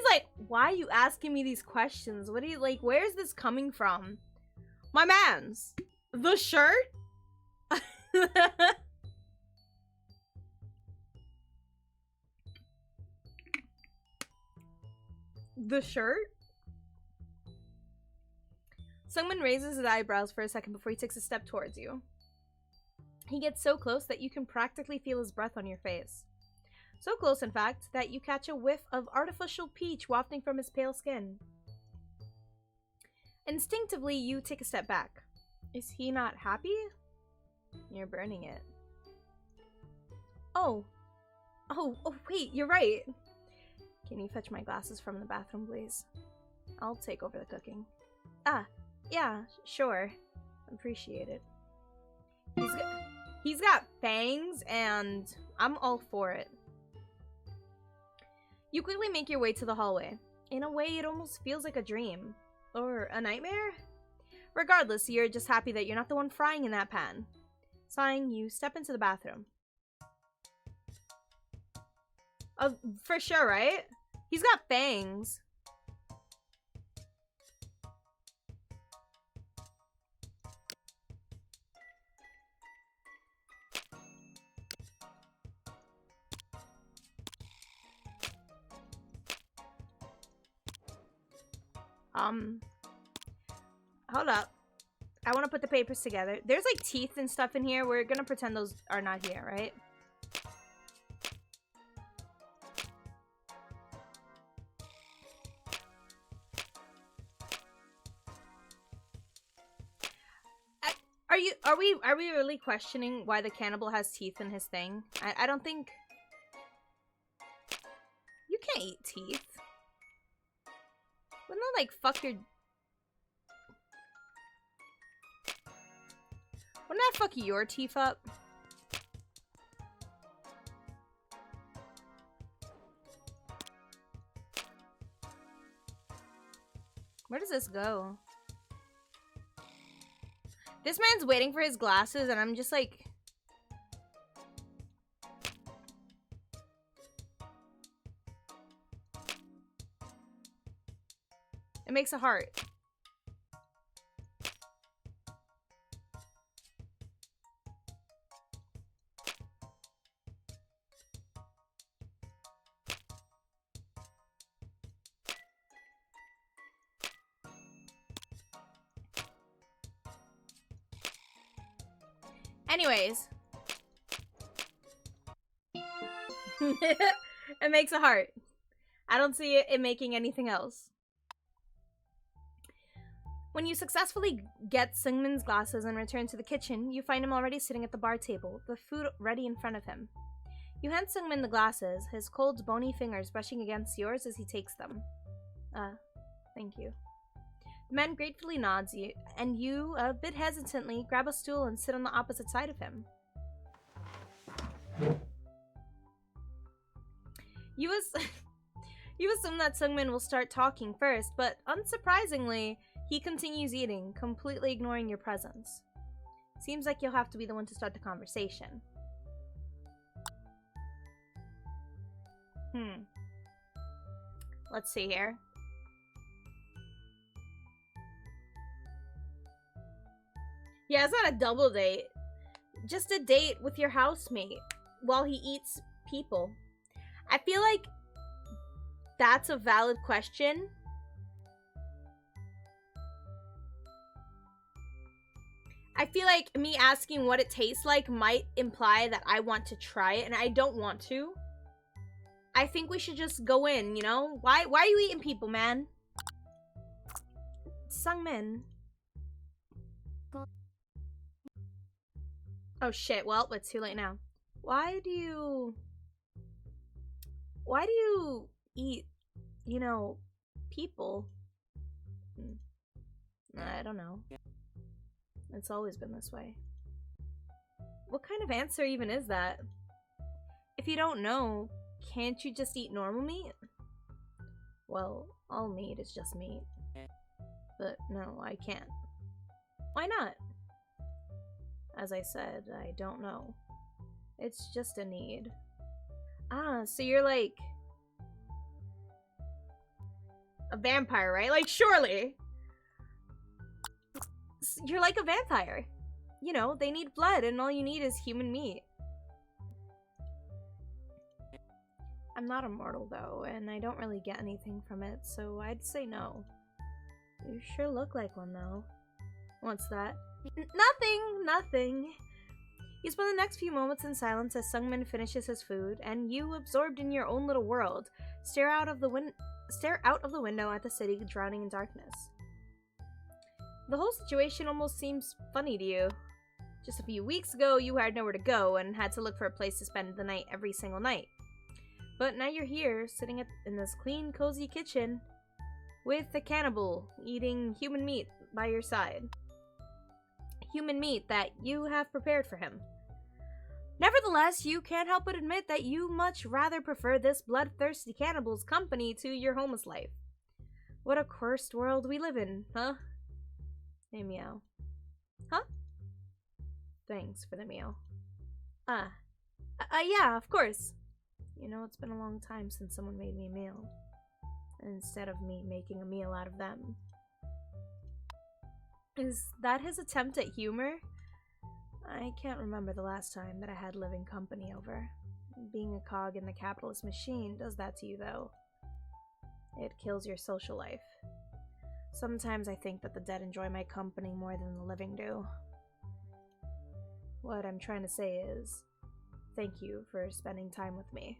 like, why are you asking me these questions? What are you, like, where's this coming from? My mans! The shirt? The shirt? Seungmin raises his eyebrows for a second before he takes a step towards you. He gets so close that you can practically feel his breath on your face. So close, in fact, that you catch a whiff of artificial peach wafting from his pale skin. Instinctively, you take a step back. Is he not happy? You're burning it. Oh. Oh, wait, you're right. Can you fetch my glasses from the bathroom, please? I'll take over the cooking. Ah, yeah, sure. Appreciate it. He's got fangs, and I'm all for it. You quickly make your way to the hallway. In a way, it almost feels like a dream. Or a nightmare? Regardless, you're just happy that you're not the one frying in that pan. Sighing, you step into the bathroom. Oh, for sure, right? He's got fangs. Hold up. I want to put the papers together. There's like teeth and stuff in here. We're gonna pretend those are not here, right? Are we really questioning why the cannibal has teeth in his thing? I don't think you can't eat teeth. Wouldn't that like fuck your Wouldn't that fuck your teeth up? Where does this go? This man's waiting for his glasses, and I'm just like... It makes a heart. Anyways. It makes a heart. I don't see it making anything else. When you successfully get Seungmin's glasses and return to the kitchen, you find him already sitting at the bar table, the food ready in front of him. You hand Seungmin the glasses, his cold, bony fingers brushing against yours as he takes them. Thank you. The man gratefully nods you, and you, a bit hesitantly, grab a stool and sit on the opposite side of him. You assume that Seungmin will start talking first, but unsurprisingly, he continues eating, completely ignoring your presence. Seems like you'll have to be the one to start the conversation. Let's see here. Yeah, it's not a double date. Just a date with your housemate while he eats people. I feel like that's a valid question. I feel like me asking what it tastes like might imply that I want to try it, and I don't want to. I think we should just go in, you know? Why are you eating people, man? Seungmin. Oh shit, well, it's too late now. Why do you eat, you know, people? I don't know. It's always been this way. What kind of answer even is that? If you don't know, can't you just eat normal meat? Well, all meat is just meat. But no, I can't. Why not? As I said, I don't know. It's just a need. Ah, so you're like... a vampire, right? Like, surely! You're like a vampire. You know, they need blood, and all you need is human meat. I'm not immortal, though, and I don't really get anything from it, so I'd say no. You sure look like one, though. What's that? Nothing. You spend the next few moments in silence as Seungmin finishes his food, and you, absorbed in your own little world, stare out of the window at the city drowning in darkness. The whole situation almost seems funny to you. Just a few weeks ago, you had nowhere to go and had to look for a place to spend the night every single night. But now you're here, sitting in this clean, cozy kitchen with a cannibal eating human meat by your side. Human meat that you have prepared for him. Nevertheless, you can't help but admit that you much rather prefer this bloodthirsty cannibal's company to your homeless life. What a cursed world we live in, huh? Hey, meow. Huh? Thanks for the meal. Yeah, of course. You know, it's been a long time since someone made me a meal. Instead of me making a meal out of them. Is that his attempt at humor? I can't remember the last time that I had living company over. Being a cog in the capitalist machine does that to you, though. It kills your social life. Sometimes I think that the dead enjoy my company more than the living do. What I'm trying to say is, thank you for spending time with me.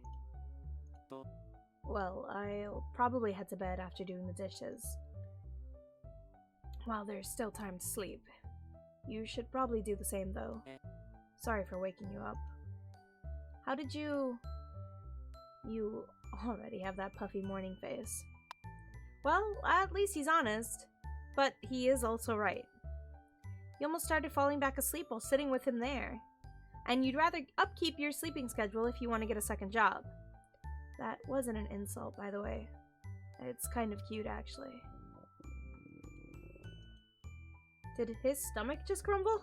Well, I'll probably head to bed after doing the dishes. While there's still time to sleep. You should probably do the same, though. Sorry for waking you up. How did you... You already have that puffy morning face. Well, at least he's honest. But he is also right. You almost started falling back asleep while sitting with him there. And you'd rather upkeep your sleeping schedule if you want to get a second job. That wasn't an insult, by the way. It's kind of cute, actually. Did his stomach just grumble?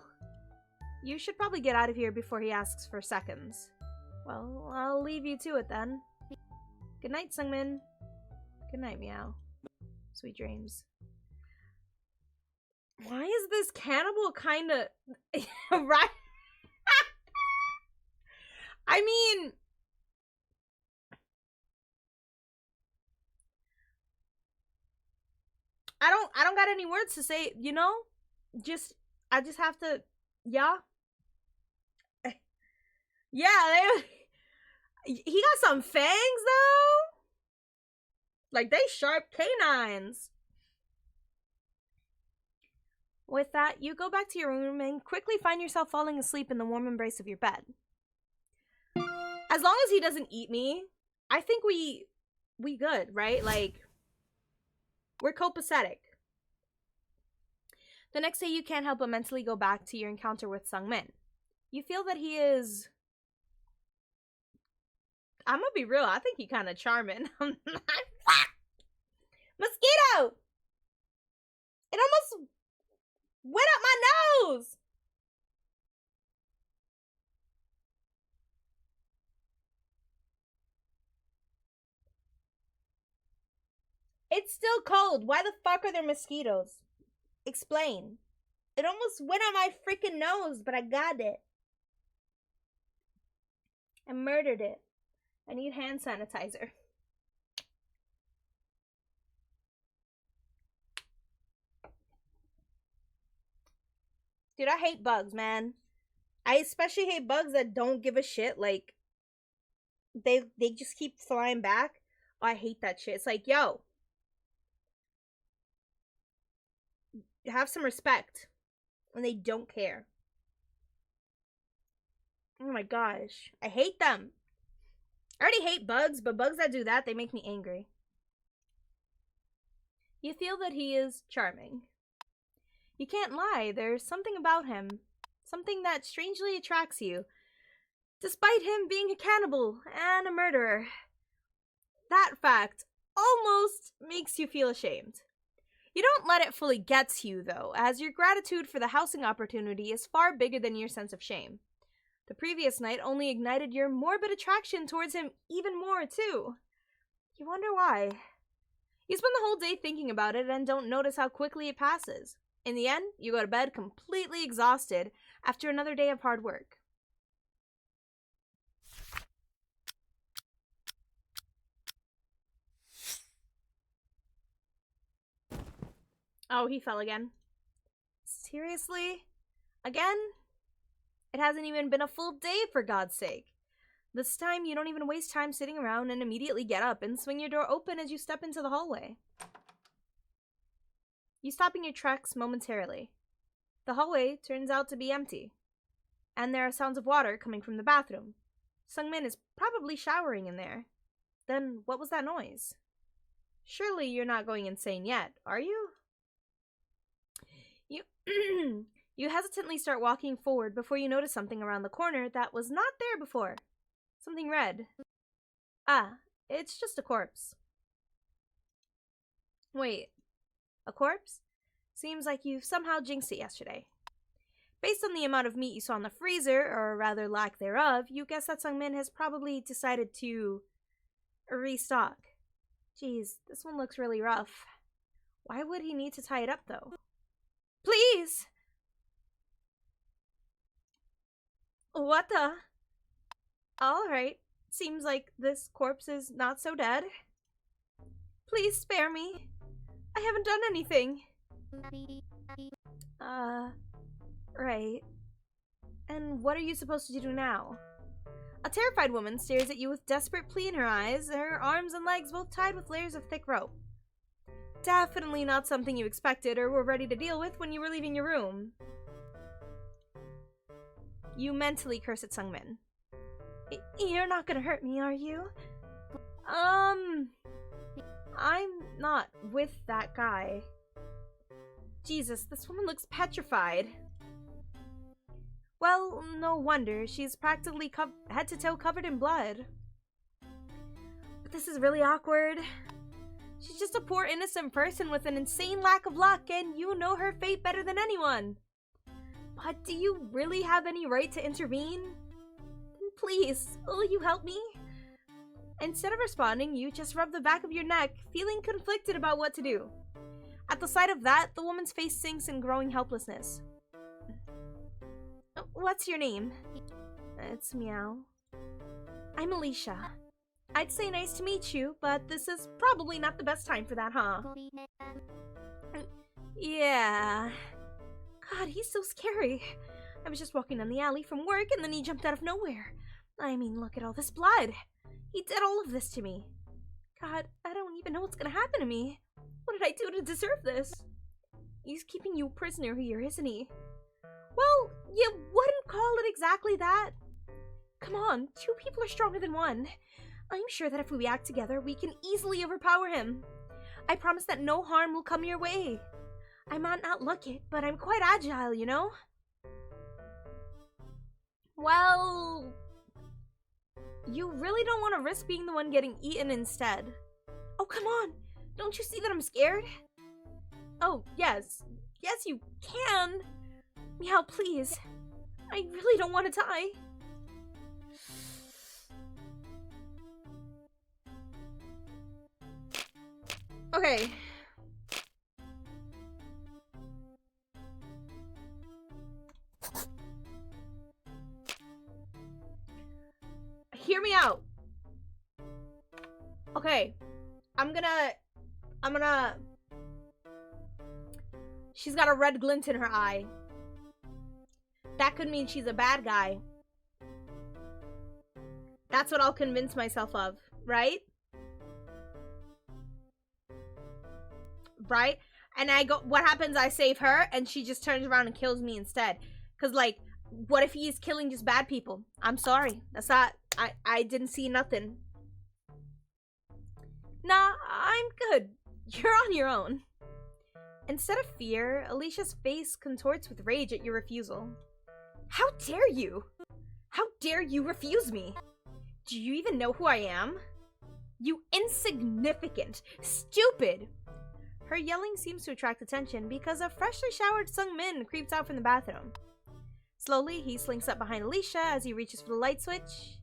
You should probably get out of here before he asks for seconds. Well, I'll leave you to it then. Good night, Sungmin. Good night, Meow. Sweet dreams. Why is this cannibal kinda... right? I mean... I don't got any words to say, you know? I just have to, yeah. Yeah, he got some fangs, though. Like, they sharp canines. With that, you go back to your room and quickly find yourself falling asleep in the warm embrace of your bed. As long as he doesn't eat me, I think we good, right? Like, we're copacetic. The next day, you can't help but mentally go back to your encounter with Sungmin. You feel that he is... I'm gonna be real, I think he's kind of charming. Mosquito! It almost went up my nose! It's still cold. Why the fuck are there mosquitoes? Explain. It almost went on my freaking nose, but I got it. I murdered it. I need hand sanitizer. Dude, I hate bugs, man. I especially hate bugs that don't give a shit. Like, they just keep flying back. Oh, I hate that shit. It's like, yo, have some respect. And they don't care. Oh my gosh. I hate them. I already hate bugs, but bugs that do that, they make me angry. You feel that he is charming. You can't lie, there's something about him. Something that strangely attracts you. Despite him being a cannibal and a murderer. That fact almost makes you feel ashamed. You don't let it fully get to you, though, as your gratitude for the housing opportunity is far bigger than your sense of shame. The previous night only ignited your morbid attraction towards him even more, too. You wonder why. You spend the whole day thinking about it and don't notice how quickly it passes. In the end, you go to bed completely exhausted after another day of hard work. Oh, he fell again. Seriously? Again? It hasn't even been a full day, for God's sake. This time, you don't even waste time sitting around and immediately get up and swing your door open as you step into the hallway. You stop in your tracks momentarily. The hallway turns out to be empty. And there are sounds of water coming from the bathroom. Sungmin is probably showering in there. Then what was that noise? Surely you're not going insane yet, are you? You you hesitantly start walking forward before you notice something around the corner that was not there before. Something red. Ah, it's just a corpse. Wait, a corpse? Seems like you somehow jinxed it yesterday. Based on the amount of meat you saw in the freezer, or rather lack thereof, you guess that Sungmin has probably decided to restock. Geez, this one looks really rough. Why would he need to tie it up, though? Please! What the? Alright, seems like this corpse is not so dead. Please spare me. I haven't done anything. Right. And what are you supposed to do now? A terrified woman stares at you with desperate plea in her eyes, her arms and legs both tied with layers of thick rope. Definitely not something you expected or were ready to deal with when you were leaving your room. You mentally curse at Sungmin. You're not gonna hurt me, are you? I'm not with that guy. Jesus, this woman looks petrified. Well, no wonder. She's practically head to toe covered in blood. But this is really awkward. She's just a poor innocent person with an insane lack of luck, and you know her fate better than anyone. But do you really have any right to intervene? Then please, will you help me? Instead of responding, you just rub the back of your neck, feeling conflicted about what to do. At the sight of that, the woman's face sinks in growing helplessness. What's your name? It's Meow. I'm Alicia. I'd say nice to meet you, but this is probably not the best time for that, huh? Yeah. God, he's so scary. I was just walking down the alley from work and then he jumped out of nowhere. I mean, look at all this blood. He did all of this to me. God, I don't even know what's gonna happen to me. What did I do to deserve this? He's keeping you a prisoner here, isn't he? Well, you wouldn't call it exactly that. Come on, two people are stronger than one. I'm sure that if we act together, we can easily overpower him. I promise that no harm will come your way. I might not look it, but I'm quite agile, you know? Well, you really don't want to risk being the one getting eaten instead. Oh, come on. Don't you see that I'm scared? Oh, yes. Yes, you can. Meow, please. I really don't want to die. Okay. Hear me out. Okay. I'm gonna... She's got a red glint in her eye. That could mean she's a bad guy. That's what I'll convince myself of, right? Right? And I go, what happens? I save her, and she just turns around and kills me instead. Because, like, what if he's killing just bad people? I'm sorry. That's not, I didn't see nothing. Nah, I'm good. You're on your own. Instead of fear, Alicia's face contorts with rage at your refusal. How dare you? How dare you refuse me? Do you even know who I am? You insignificant, stupid. Her yelling seems to attract attention because a freshly showered Sungmin creeps out from the bathroom. Slowly, he slinks up behind Alicia as he reaches for the light switch.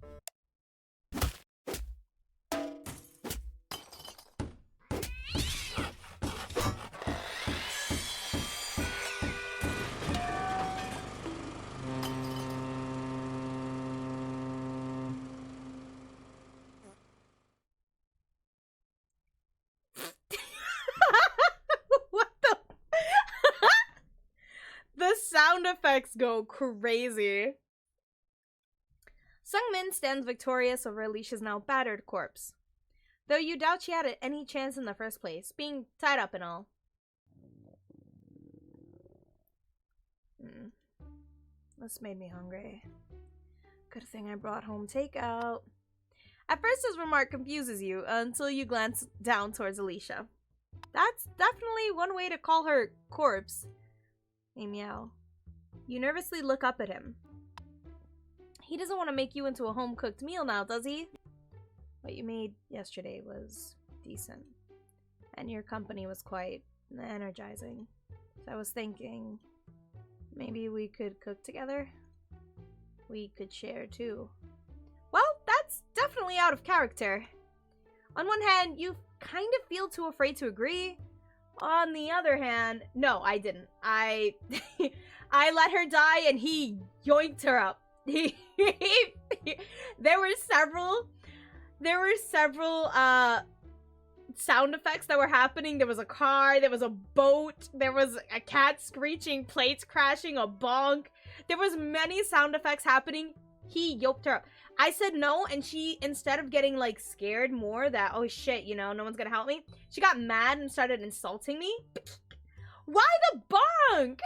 What the? The sound effects go crazy. Sungmin stands victorious over Alicia's now battered corpse, though you doubt she had any chance in the first place, being tied up and all. This made me hungry. Good thing I brought home takeout. At first, his remark confuses you until you glance down towards Alicia. That's definitely one way to call her corpse. Hey, meow. You nervously look up at him. He doesn't want to make you into a home-cooked meal now, does he? What you made yesterday was decent. And your company was quite energizing. So I was thinking, maybe we could cook together? We could share, too. Well, that's definitely out of character. On one hand, you kind of feel too afraid to agree. On the other hand, no, I didn't. I let her die and he yoinked her up. There were several sound effects that were happening. There was a car, there was a boat, there was a cat screeching, plates crashing, a bonk. There was many sound effects happening. He yoked her up. I said no, and she, instead of getting, like, scared more that, oh shit, you know, no one's gonna help me, she got mad and started insulting me. Why the bonk?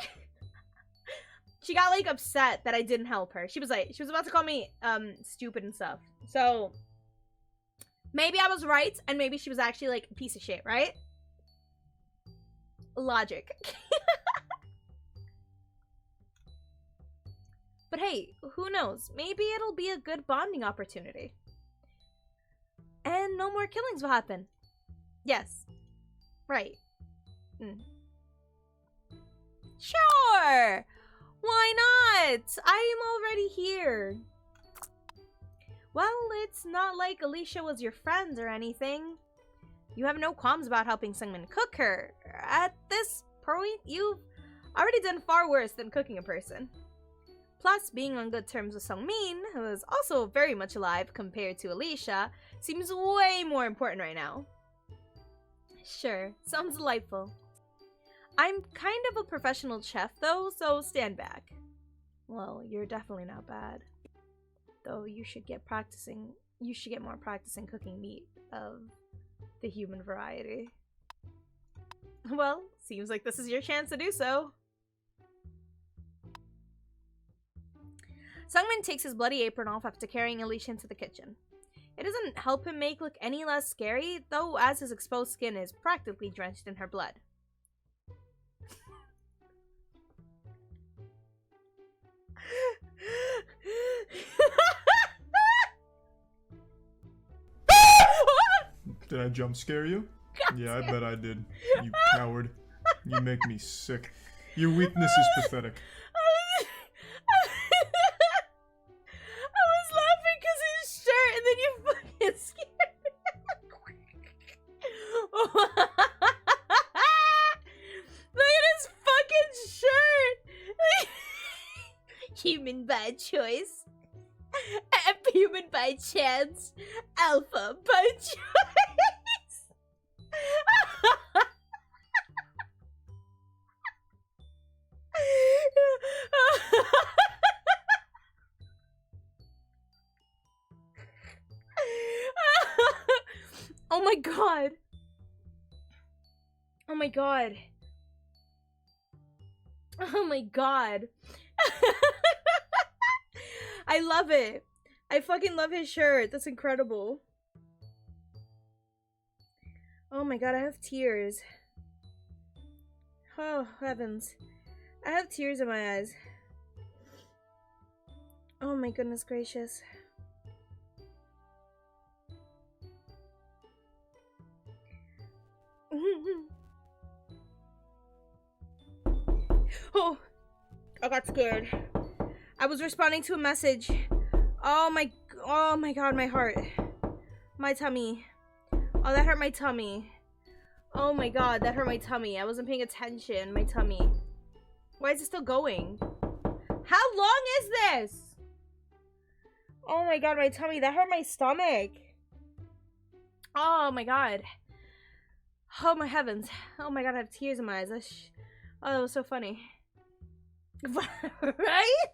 She got, like, upset that I didn't help her. She was about to call me, stupid and stuff. So, maybe I was right, and maybe she was actually, like, a piece of shit, right? Logic. But hey, who knows? Maybe it'll be a good bonding opportunity. And no more killings will happen. Yes. Right. Sure! Why not? I am already here. Well, it's not like Alicia was your friend or anything. You have no qualms about helping Sungmin cook her. At this point, you've already done far worse than cooking a person. Plus, being on good terms with Sungmin, who is also very much alive compared to Alicia, seems way more important right now. Sure, sounds delightful. I'm kind of a professional chef though, so stand back. Well, you're definitely not bad. Though you should get more practice in cooking meat of the human variety. Well, seems like this is your chance to do so. Sungmin takes his bloody apron off after carrying Alicia into the kitchen. It doesn't help him make look any less scary, though, as his exposed skin is practically drenched in her blood. Did I jump scare you? Yeah, I bet I did. You coward. You make me sick. Your weakness is pathetic. I was laughing because his shirt, and then you fucking scared me. Look at his fucking shirt. Human by choice. Human by chance. Alpha by choice. Oh my god. Oh my god. Oh my god. I love it. I fucking love his shirt. That's incredible. Oh my god, I have tears. Oh, heavens. I have tears in my eyes. Oh my goodness gracious. Oh, I got scared. I was responding to a message. Oh my god, my heart. My tummy. Oh, that hurt my tummy. Oh my god, that hurt my tummy. I wasn't paying attention. My tummy. Why is it still going? How long is this? Oh my god, my tummy. That hurt my stomach. Oh my god. Oh my heavens. Oh my god, I have tears in my eyes. Oh, that was so funny. Right?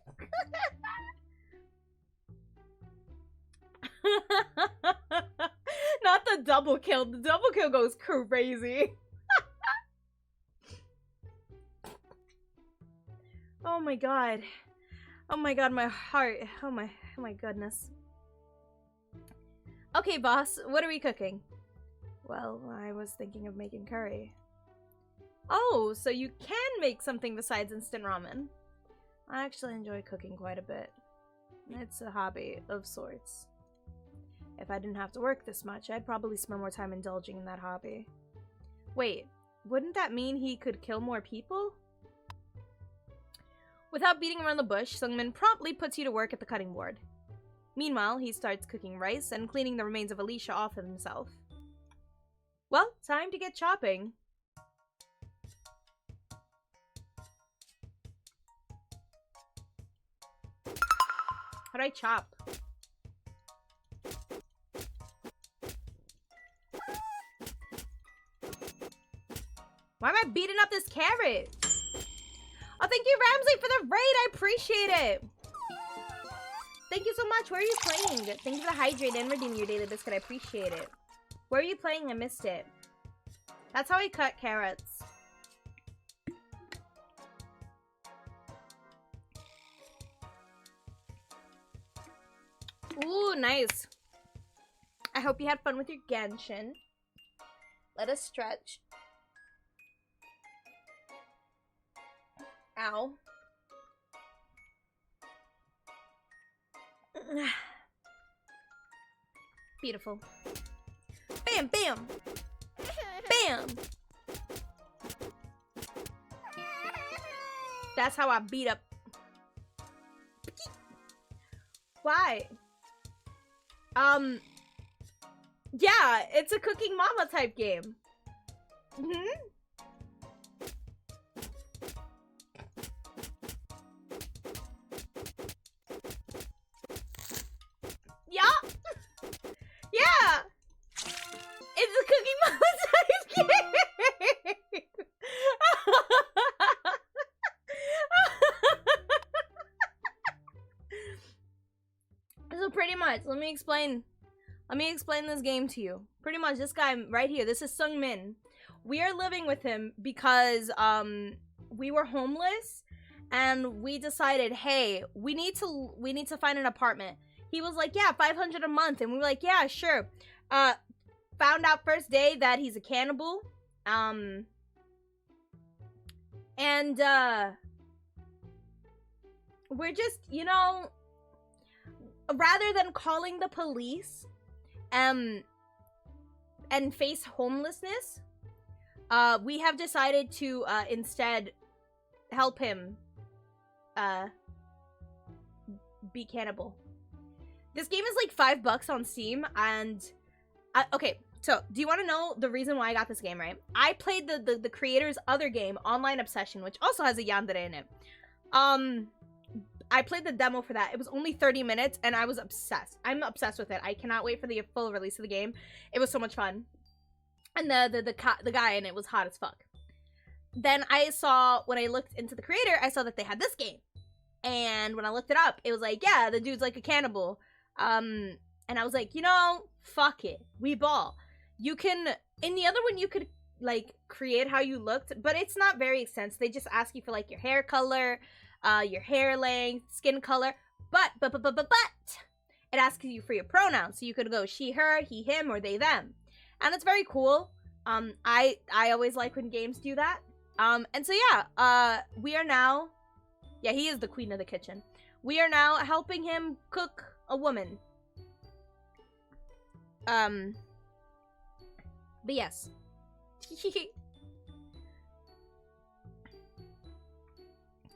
Not the double kill. The double kill goes crazy. Oh my god. Oh my god, my heart. Oh my goodness. Okay, Okay, boss, what are we cooking? Well, I was thinking of making curry. Oh, so you can make something besides instant ramen. I actually enjoy cooking quite a bit. It's a hobby of sorts. If I didn't have to work this much, I'd probably spend more time indulging in that hobby. Wait, wouldn't that mean he could kill more people? Without beating around the bush, Sungmin promptly puts you to work at the cutting board. Meanwhile, he starts cooking rice and cleaning the remains of Alicia off of himself. Well, time to get chopping. How do I chop? Why am I beating up this carrot? Oh, thank you, Ramsey, for the raid. I appreciate it. Thank you so much. Where are you playing? Thank you for the hydrate and redeeming your daily biscuit. I appreciate it. Where are you playing? I missed it. That's how I cut carrots. Ooh, nice. I hope you had fun with your Genshin. Let us stretch. Ow. Beautiful. Bam, bam. Bam. That's how I beat up. Why? Yeah, it's a cooking mama type game. Yeah. Yeah. It's a cooking mama type game. So pretty much, let me explain this game to you. Pretty much, this guy right here, this is Sungmin. We are living with him because we were homeless and we decided, hey, we need to find an apartment. He was like, yeah, 500 a month, and we were like, yeah, sure. Found out first day that he's a cannibal. And we're just, you know, rather than calling the police and face homelessness, we have decided to instead help him be cannibal. This game is like $5 on Steam, and okay, so do you want to know the reason why I got this game, right? I played the creator's other game, Online Obsession, which also has a yandere in it. I played the demo for that. It was only 30 minutes, and I was obsessed. I'm obsessed with it. I cannot wait for the full release of the game. It was so much fun. And the guy in it was hot as fuck. Then I saw, when I looked into the creator, I saw that they had this game. And when I looked it up, it was like, yeah, the dude's like a cannibal. And I was like, you know, fuck it. We ball. You can, in the other one, you could, like, create how you looked, but it's not very extensive. They just ask you for, like, your hair color, your hair length, skin color, but it asks you for your pronouns, so you could go she, her, he, him, or they, them, and it's very cool. I always like when games do that. And so yeah, we are now, yeah, he is the queen of the kitchen. We are now helping him cook a woman. But yes.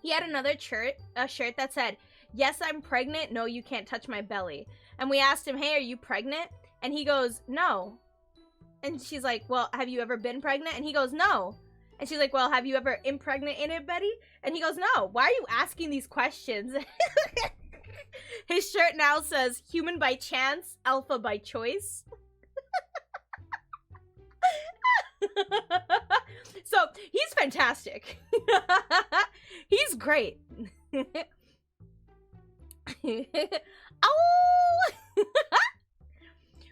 He had another shirt that said, yes, I'm pregnant. No, you can't touch my belly. And we asked him, hey, are you pregnant? And he goes, no. And she's like, well, have you ever been pregnant? And he goes, no. And she's like, well, have you ever impregnated anybody? And he goes, no. Why are you asking these questions? His shirt now says, human by chance, alpha by choice. So, he's fantastic. He's great. Oh!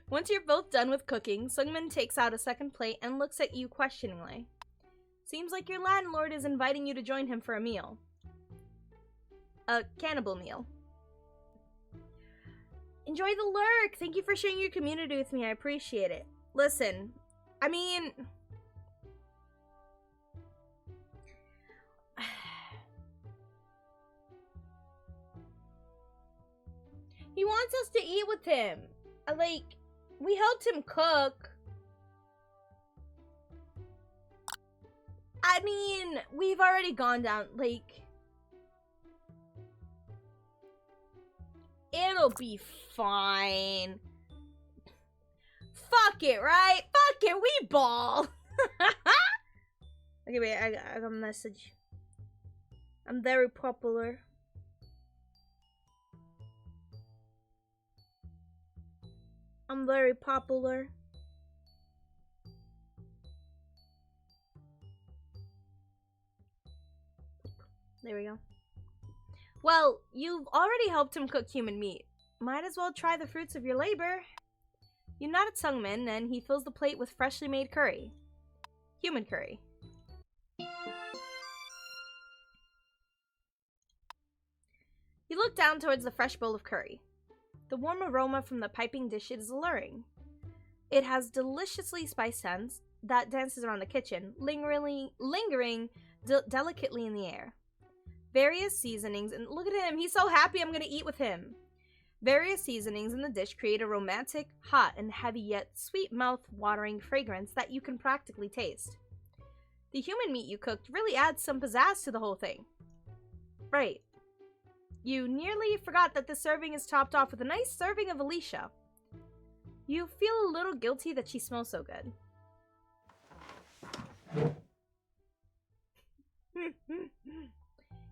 Once you're both done with cooking, Sungmin takes out a second plate and looks at you questioningly. Seems like your landlord is inviting you to join him for a meal. A cannibal meal. Enjoy the lurk. Thank you for sharing your community with me. I appreciate it. Listen, I mean... he wants us to eat with him. Like, we helped him cook. I mean, we've already gone down, like... it'll be fine. Fuck it, right? Fuck it, we ball. Okay, wait, I got a message. I'm very popular. I'm very popular. There we go. Well, you've already helped him cook human meat. Might as well try the fruits of your labor. You nod at Sungmin, and he fills the plate with freshly made curry. Human curry. You look down towards the fresh bowl of curry. The warm aroma from the piping dish is alluring. It has deliciously spiced scents that dances around the kitchen, lingering delicately in the air. Various seasonings, and look at him, he's so happy I'm gonna eat with him. Various seasonings in the dish create a romantic, hot, and heavy yet sweet mouth-watering fragrance that you can practically taste. The human meat you cooked really adds some pizzazz to the whole thing. Right. You nearly forgot that this serving is topped off with a nice serving of Alicia. You feel a little guilty that she smells so good.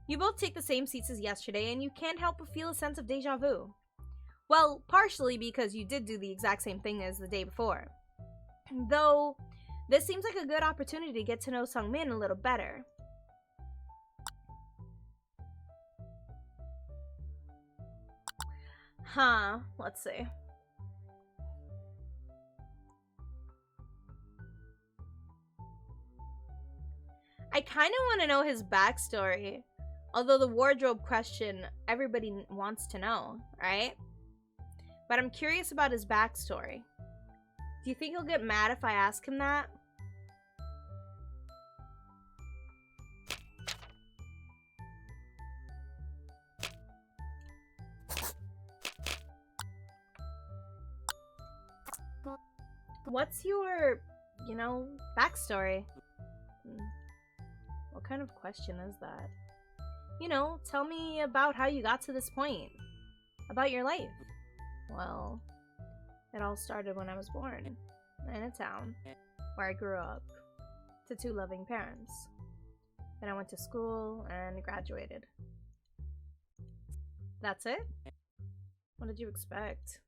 You both take the same seats as yesterday, and you can't help but feel a sense of deja vu. Well, partially because you did do the exact same thing as the day before. Though, this seems like a good opportunity to get to know Sungmin a little better. Huh, let's see. I kind of want to know his backstory. Although the wardrobe question, everybody wants to know, right? But I'm curious about his backstory. Do you think he'll get mad if I ask him that? What's your, backstory? What kind of question is that? Tell me about how you got to this point. About your life. Well, it all started when I was born. In a town where I grew up. To 2 loving parents. Then I went to school and graduated. That's it? What did you expect?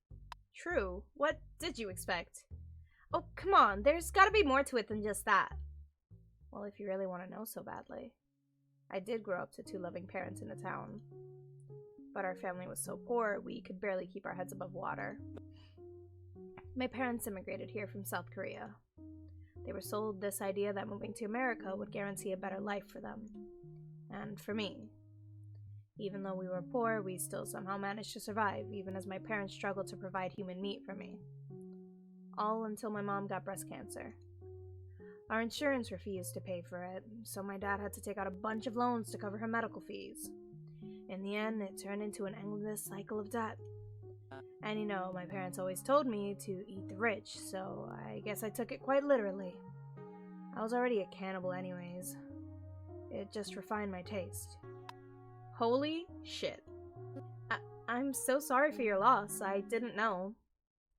True. What did you expect? Oh, come on. There's gotta be more to it than just that. Well, if you really want to know so badly. I did grow up to 2 loving parents in a town. But our family was so poor, we could barely keep our heads above water. My parents immigrated here from South Korea. They were sold this idea that moving to America would guarantee a better life for them. And for me. Even though we were poor, we still somehow managed to survive, even as my parents struggled to provide human meat for me. All until my mom got breast cancer. Our insurance refused to pay for it, so my dad had to take out a bunch of loans to cover her medical fees. In the end, it turned into an endless cycle of debt. And my parents always told me to eat the rich, so I guess I took it quite literally. I was already a cannibal anyways. It just refined my taste. Holy shit. I'm so sorry for your loss. I didn't know.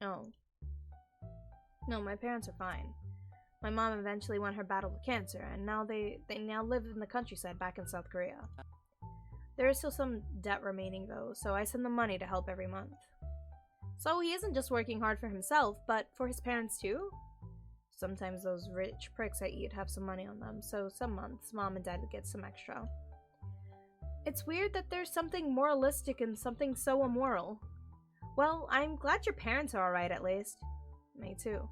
No, my parents are fine. My mom eventually won her battle with cancer, and now they now live in the countryside back in South Korea. There is still some debt remaining though, so I send them money to help every month. So he isn't just working hard for himself, but for his parents too? Sometimes those rich pricks I eat have some money on them, so some months mom and dad get some extra. It's weird that there's something moralistic in something so immoral. Well, I'm glad your parents are alright at least. Me too.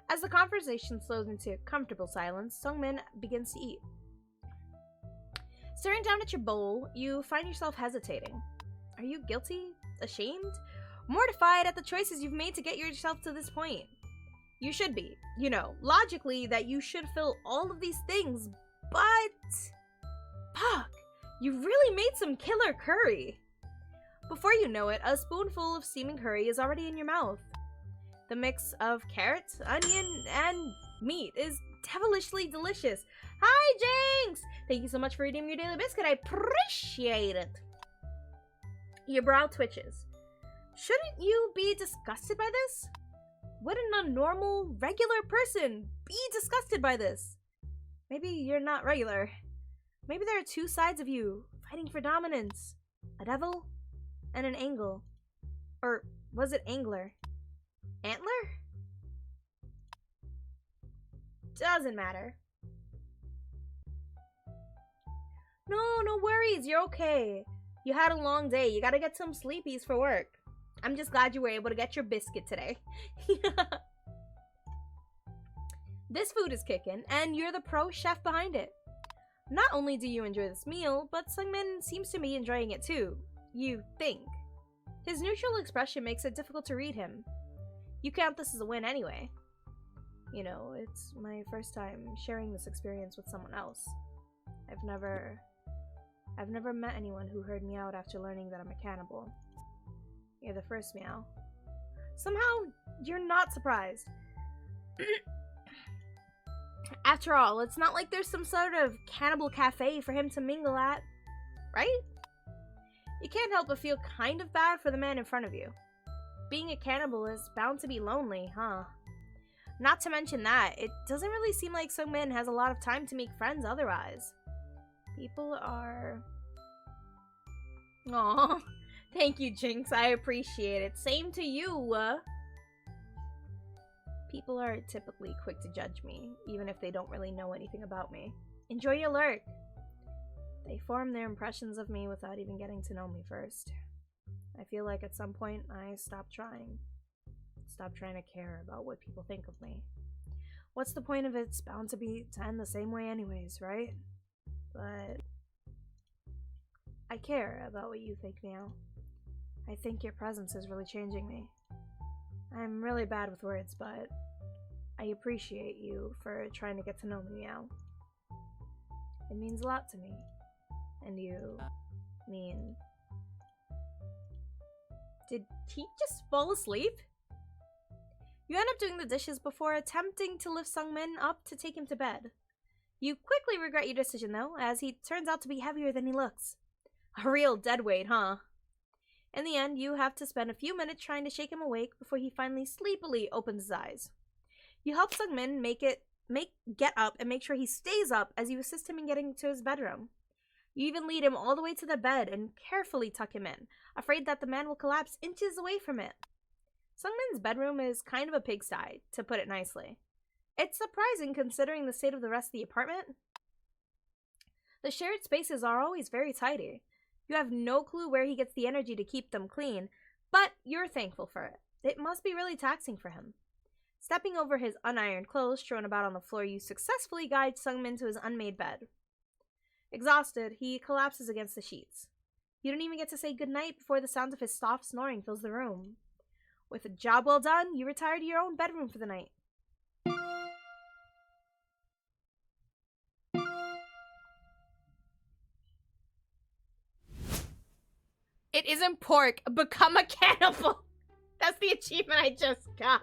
As the conversation slows into comfortable silence, Sungmin begins to eat. Staring down at your bowl, you find yourself hesitating. Are you guilty? Ashamed? mortified at the choices you've made to get yourself to this point. You should be. You know, logically, that you should fill all of these things, but... Fuck! You really made some killer curry! Before you know it, a spoonful of steaming curry is already in your mouth. The mix of carrots, onion, and meat is devilishly delicious. Hi, Jinx! Thank you so much for redeeming your daily biscuit. I appreciate it. Your brow twitches. Shouldn't you be disgusted by this? Wouldn't a normal, regular person be disgusted by this? Maybe you're not regular. Maybe there are two sides of you, fighting for dominance. A devil and an angle. Or was it angler? Antler? Doesn't matter. No worries, you're okay. You had a long day, you gotta get some sleepies for work. I'm just glad you were able to get your biscuit today. This food is kicking, and you're the pro chef behind it. Not only do you enjoy this meal, but Sungmin seems to be enjoying it too. You think. His neutral expression makes it difficult to read him. You count this as a win anyway. You know, it's my first time sharing this experience with someone else. I've never met anyone who heard me out after learning that I'm a cannibal. You're the first, Meow. Somehow, you're not surprised. After all, it's not like there's some sort of cannibal cafe for him to mingle at, right? You can't help but feel kind of bad for the man in front of you. Being a cannibal is bound to be lonely, huh? Not to mention that, it doesn't really seem like Sungmin has a lot of time to make friends otherwise. People are... Aw, thank you, Jinx. I appreciate it. Same to you. People are typically quick to judge me, even if they don't really know anything about me. Enjoy your lurk. They form their impressions of me without even getting to know me first. I feel like at some point I stopped trying. Stopped trying to care about what people think of me. What's the point of it? It's bound to end the same way anyways, right? But I care about what you think, Meow. I think your presence is really changing me. I'm really bad with words, but I appreciate you for trying to get to know me, Meow. It means a lot to me. And you mean... Did he just fall asleep? You end up doing the dishes before attempting to lift Sungmin up to take him to bed. You quickly regret your decision, though, as he turns out to be heavier than he looks. A real deadweight, huh? In the end, you have to spend a few minutes trying to shake him awake before he finally sleepily opens his eyes. You help Sungmin get up and make sure he stays up as you assist him in getting to his bedroom. You even lead him all the way to the bed and carefully tuck him in, afraid that the man will collapse inches away from it. Sungmin's bedroom is kind of a pigsty, to put it nicely. It's surprising considering the state of the rest of the apartment. The shared spaces are always very tidy. You have no clue where he gets the energy to keep them clean, but you're thankful for it. It must be really taxing for him. Stepping over his unironed clothes strewn about on the floor, you successfully guide Sungmin to his unmade bed. Exhausted, he collapses against the sheets. You don't even get to say goodnight before the sound of his soft snoring fills the room. With a job well done, you retire to your own bedroom for the night. It isn't pork. Become a cannibal. That's the achievement I just got.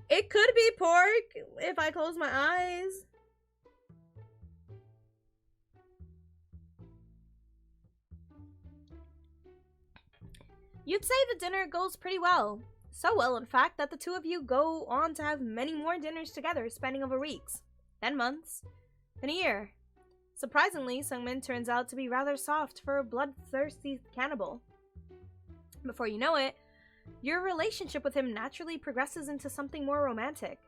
It could be pork if I close my eyes. You'd say the dinner goes pretty well. So well, in fact, that the two of you go on to have many more dinners together, spanning over weeks, then months, then a year. Surprisingly, Sungmin turns out to be rather soft for a bloodthirsty cannibal. Before you know it, your relationship with him naturally progresses into something more romantic.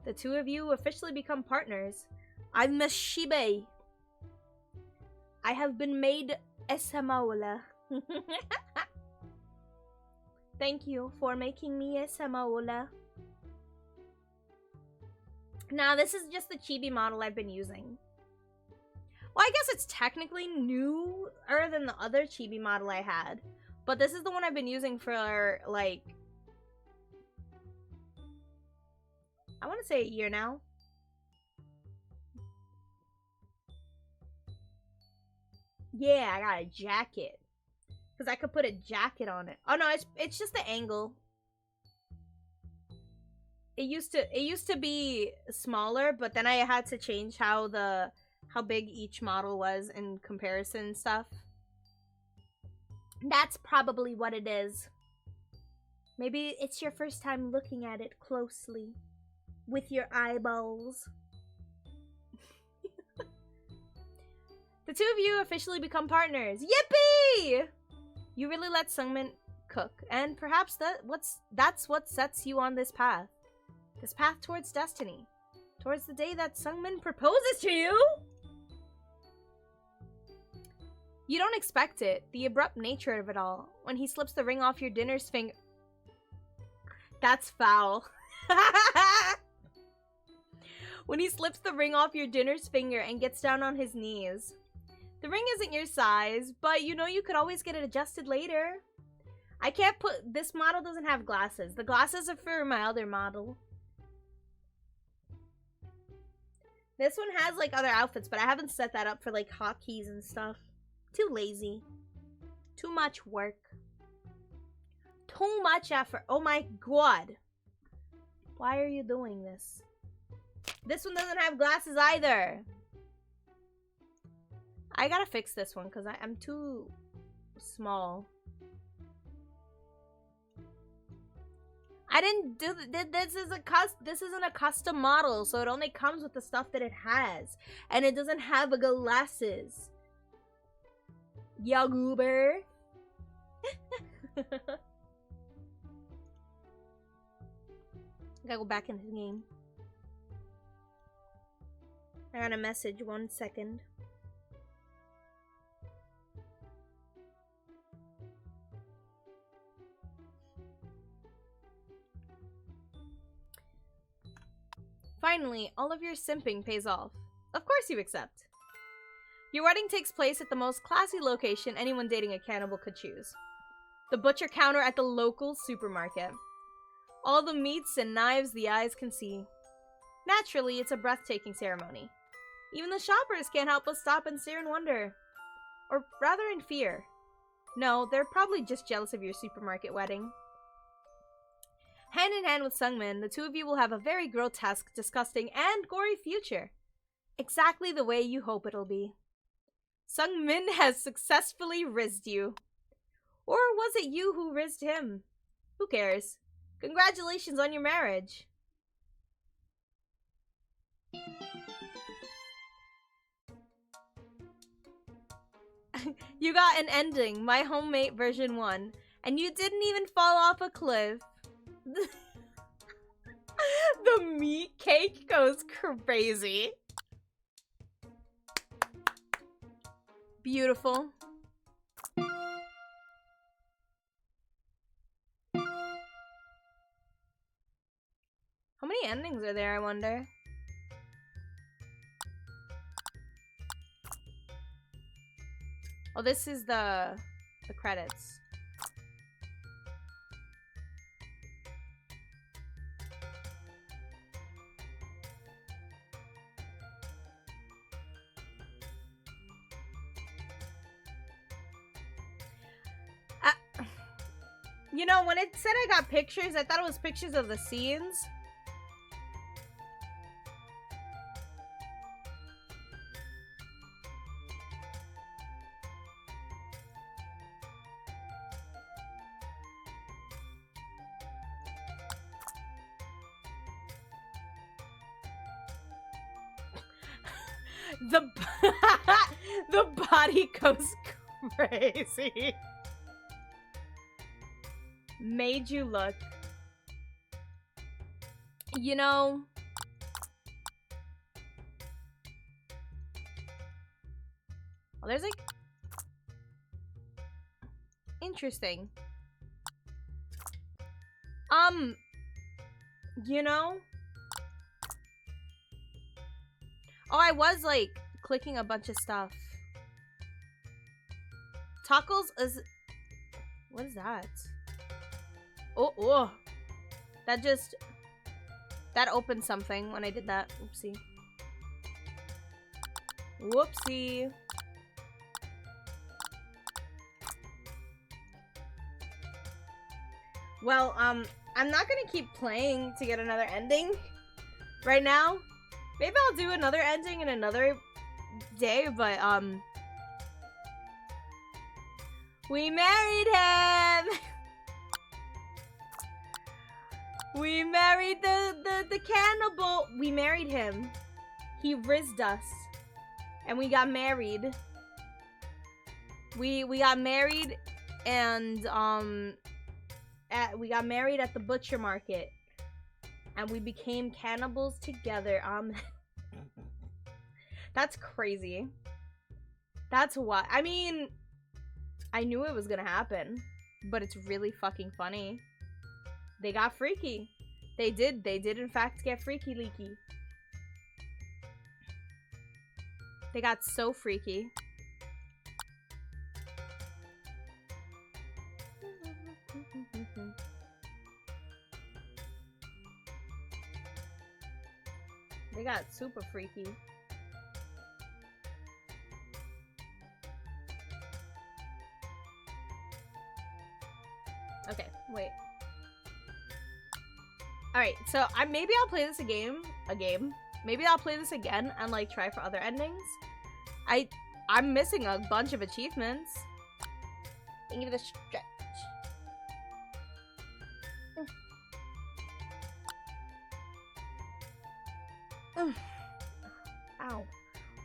The two of you officially become partners. I'm Miss Shibe. I have been made Esamaola. Thank you for making me Esamaola. Now, this is just the chibi model I've been using. Well, I guess it's technically newer than the other chibi model I had. But this is the one I've been using for, like, I want to say a year now. Yeah, I got a jacket. Because I could put a jacket on it. Oh, no, it's just the angle. It used to be smaller, but then I had to change how big each model was in comparison and stuff. That's probably what it is. Maybe it's your first time looking at it closely with your eyeballs. The two of you officially become partners. Yippee! You really let Sungmin cook, and perhaps that's what sets you on this path. This path towards destiny. Towards the day that Sungmin proposes to you! You don't expect it, the abrupt nature of it all. When he slips the ring off your dinner's finger... That's foul. When he slips the ring off your dinner's finger and gets down on his knees. The ring isn't your size, but you know you could always get it adjusted later. I can't put... This model doesn't have glasses. The glasses are for my other model. This one has, like, other outfits, but I haven't set that up for, like, hotkeys and stuff. Too lazy. Too much work. Too much effort. Oh my god. Why are you doing this? This one doesn't have glasses either. I gotta fix this one because I'm too small. I didn't do this. This isn't a custom model, so it only comes with the stuff that it has, and it doesn't have glasses. Yo, goober. I gotta go back into the game. I got a message. 1 second. Finally, all of your simping pays off. Of course you accept. Your wedding takes place at the most classy location anyone dating a cannibal could choose. The butcher counter at the local supermarket. All the meats and knives the eyes can see. Naturally, it's a breathtaking ceremony. Even the shoppers can't help but stop and stare in wonder. Or rather in fear. No, they're probably just jealous of your supermarket wedding. Hand in hand with Sungmin, the two of you will have a very grotesque, disgusting, and gory future. Exactly the way you hope it'll be. Sungmin has successfully rizzed you. Or was it you who rizzed him? Who cares? Congratulations on your marriage. You got an ending, my Housemate version 1, and you didn't even fall off a cliff. The meat cake goes crazy. Beautiful. How many endings are there, I wonder? Oh, this is the credits. You know, when it said I got pictures, I thought it was pictures of the scenes. The body goes crazy. Made you look. You know, well, there's like interesting. You know, oh, I was like clicking a bunch of stuff. Toggles is... What is that? Oh. That opened something when I did that. Oopsie. Whoopsie. Well, I'm not gonna keep playing to get another ending right now. Maybe I'll do another ending in another day, but, we married him! We married the cannibal. We married him. He rizzed us. And we got married. We got married and, we got married at the butcher market. And we became cannibals together. That's crazy. That's what, I mean, I knew it was gonna happen, but it's really fucking funny. They got freaky. They did in fact get freaky leaky. They got so freaky. They got super freaky. Okay, wait. Alright, so maybe I'll play this a game. Maybe I'll play this again and like try for other endings. I'm missing a bunch of achievements. Thank you for the stretch. Ow.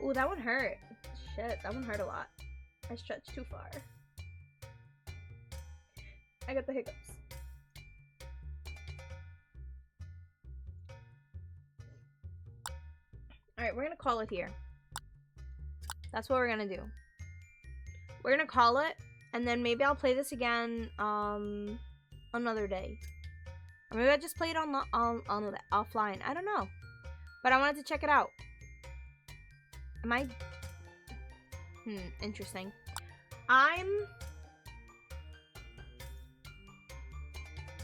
Ooh, that one hurt. Shit, that one hurt a lot. I stretched too far. I got the hiccups. Alright, we're gonna call it here. That's what we're gonna do. We're gonna call it, and then maybe I'll play this again another day. Or maybe I'll just play it on offline. I don't know. But I wanted to check it out. Am I... interesting.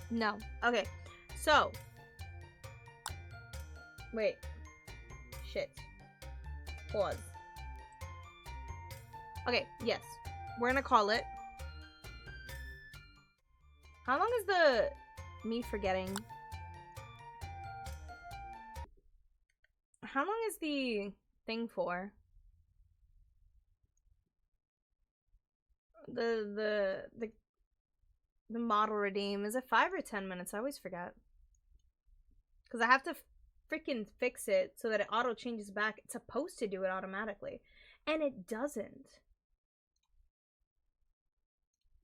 No. Okay. So. Wait. Shit. Pause. Okay, yes. We're gonna call it. How long is the... me forgetting? How long is the thing for? The model redeem. Is it 5 or 10 minutes? I always forget. Because I have to freaking fix it so that it auto changes back. It's supposed to do it automatically. And it doesn't.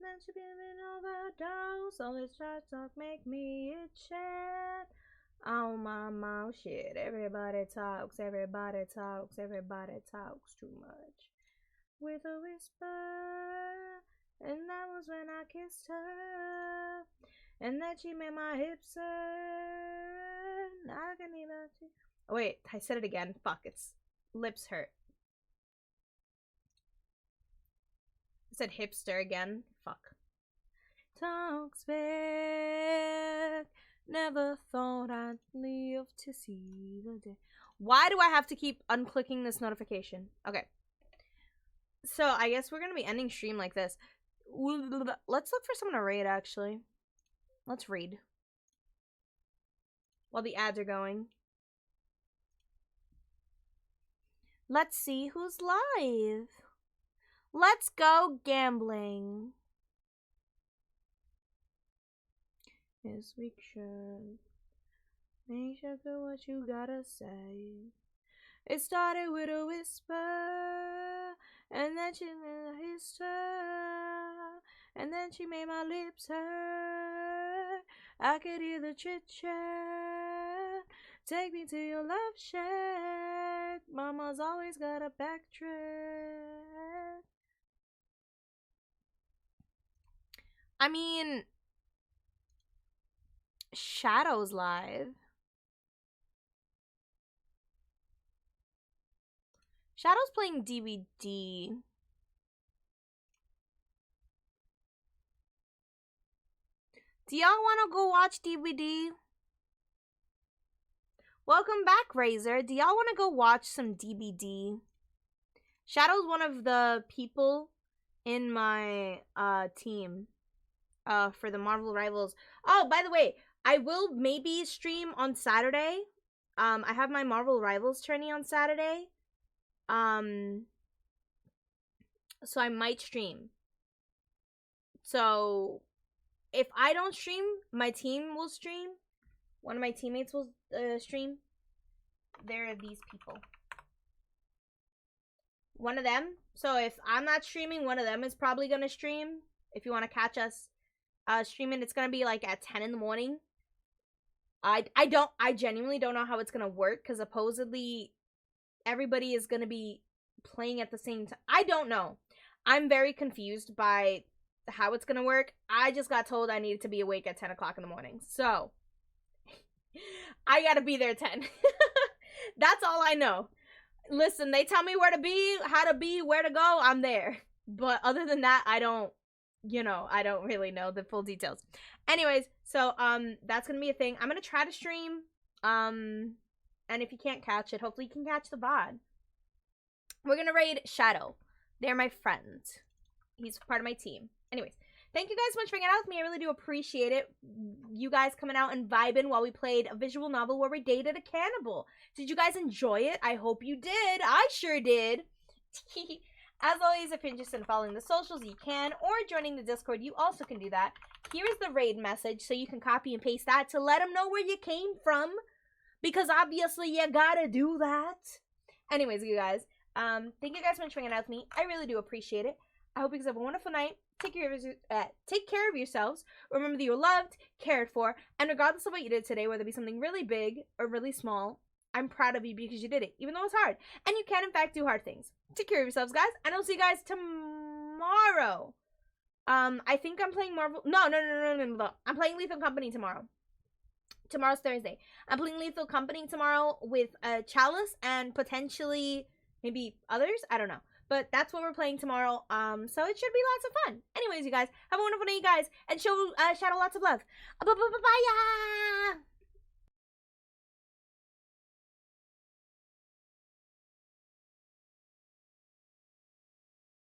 Then she be an overdose. All this shit talk make me itch. Oh my mouth shit. Everybody talks too much. With a whisper. And that was when I kissed her. And then she made my hips hurt. I can even... Oh wait, I said it again. Fuck, it's lips hurt. I said hipster again. Fuck. Talks back. Never thought I'd live to see the day. Why do I have to keep unclicking this notification? Okay. So I guess we're gonna be ending stream like this. Let's look for someone to raid, actually. Let's read. While the ads are going. Let's see who's live. Let's go gambling. This week should make sure what you gotta say. It started with a whisper, and then she made a history, and then she made my lips hurt. I could hear the chit chat. Take me to your love shack. Mama's always got a backtrack. I mean, Shadow's live. Shadow's playing DVD. Do y'all want to go watch DVD? Welcome back, Razor. Do y'all want to go watch some DVD? Shadow's one of the people in my team for the Marvel Rivals. Oh, by the way, I will maybe stream on Saturday. I have my Marvel Rivals tourney on Saturday. So I might stream. So if I don't stream, my team will stream. One of my teammates will stream. There are these people. One of them. So if I'm not streaming, one of them is probably gonna stream. If you want to catch us streaming, it's gonna be like at 10 in the morning. I genuinely don't know how it's gonna work because supposedly everybody is gonna be playing at the same time. I don't know. I'm very confused by how it's gonna work. I just got told I needed to be awake at 10 o'clock in the morning. So I gotta be there at 10. That's all I know. Listen, they tell me where to be, how to be, where to go, I'm there. But other than that, I don't really know the full details. Anyways, so that's gonna be a thing. I'm gonna try to stream. And if you can't catch it, hopefully you can catch the VOD. We're gonna raid Shadow. They're my friends. He's part of my team. Anyways, thank you guys so much for hanging out with me. I really do appreciate it. You guys coming out and vibing while we played a visual novel where we dated a cannibal. Did you guys enjoy it? I hope you did. I sure did. As always, if you're interested in following the socials, you can. Or joining the Discord, you also can do that. Here's the raid message so you can copy and paste that to let them know where you came from. Because obviously you gotta do that. Anyways, you guys, thank you guys so much for hanging out with me. I really do appreciate it. I hope you guys have a wonderful night. Take care of yourselves. Remember that you're loved, cared for, and regardless of what you did today, whether it be something really big or really small, I'm proud of you because you did it, even though it's hard. And you can, in fact, do hard things. Take care of yourselves, guys, and I'll see you guys tomorrow. I think I'm playing Marvel. No. I'm playing Lethal Company tomorrow. Tomorrow's Thursday. I'm playing Lethal Company tomorrow with Chalice and potentially maybe others. I don't know. But that's what we're playing tomorrow. So it should be lots of fun. Anyways, you guys, have a wonderful day, you guys. And show Shadow lots of love. Bye-bye.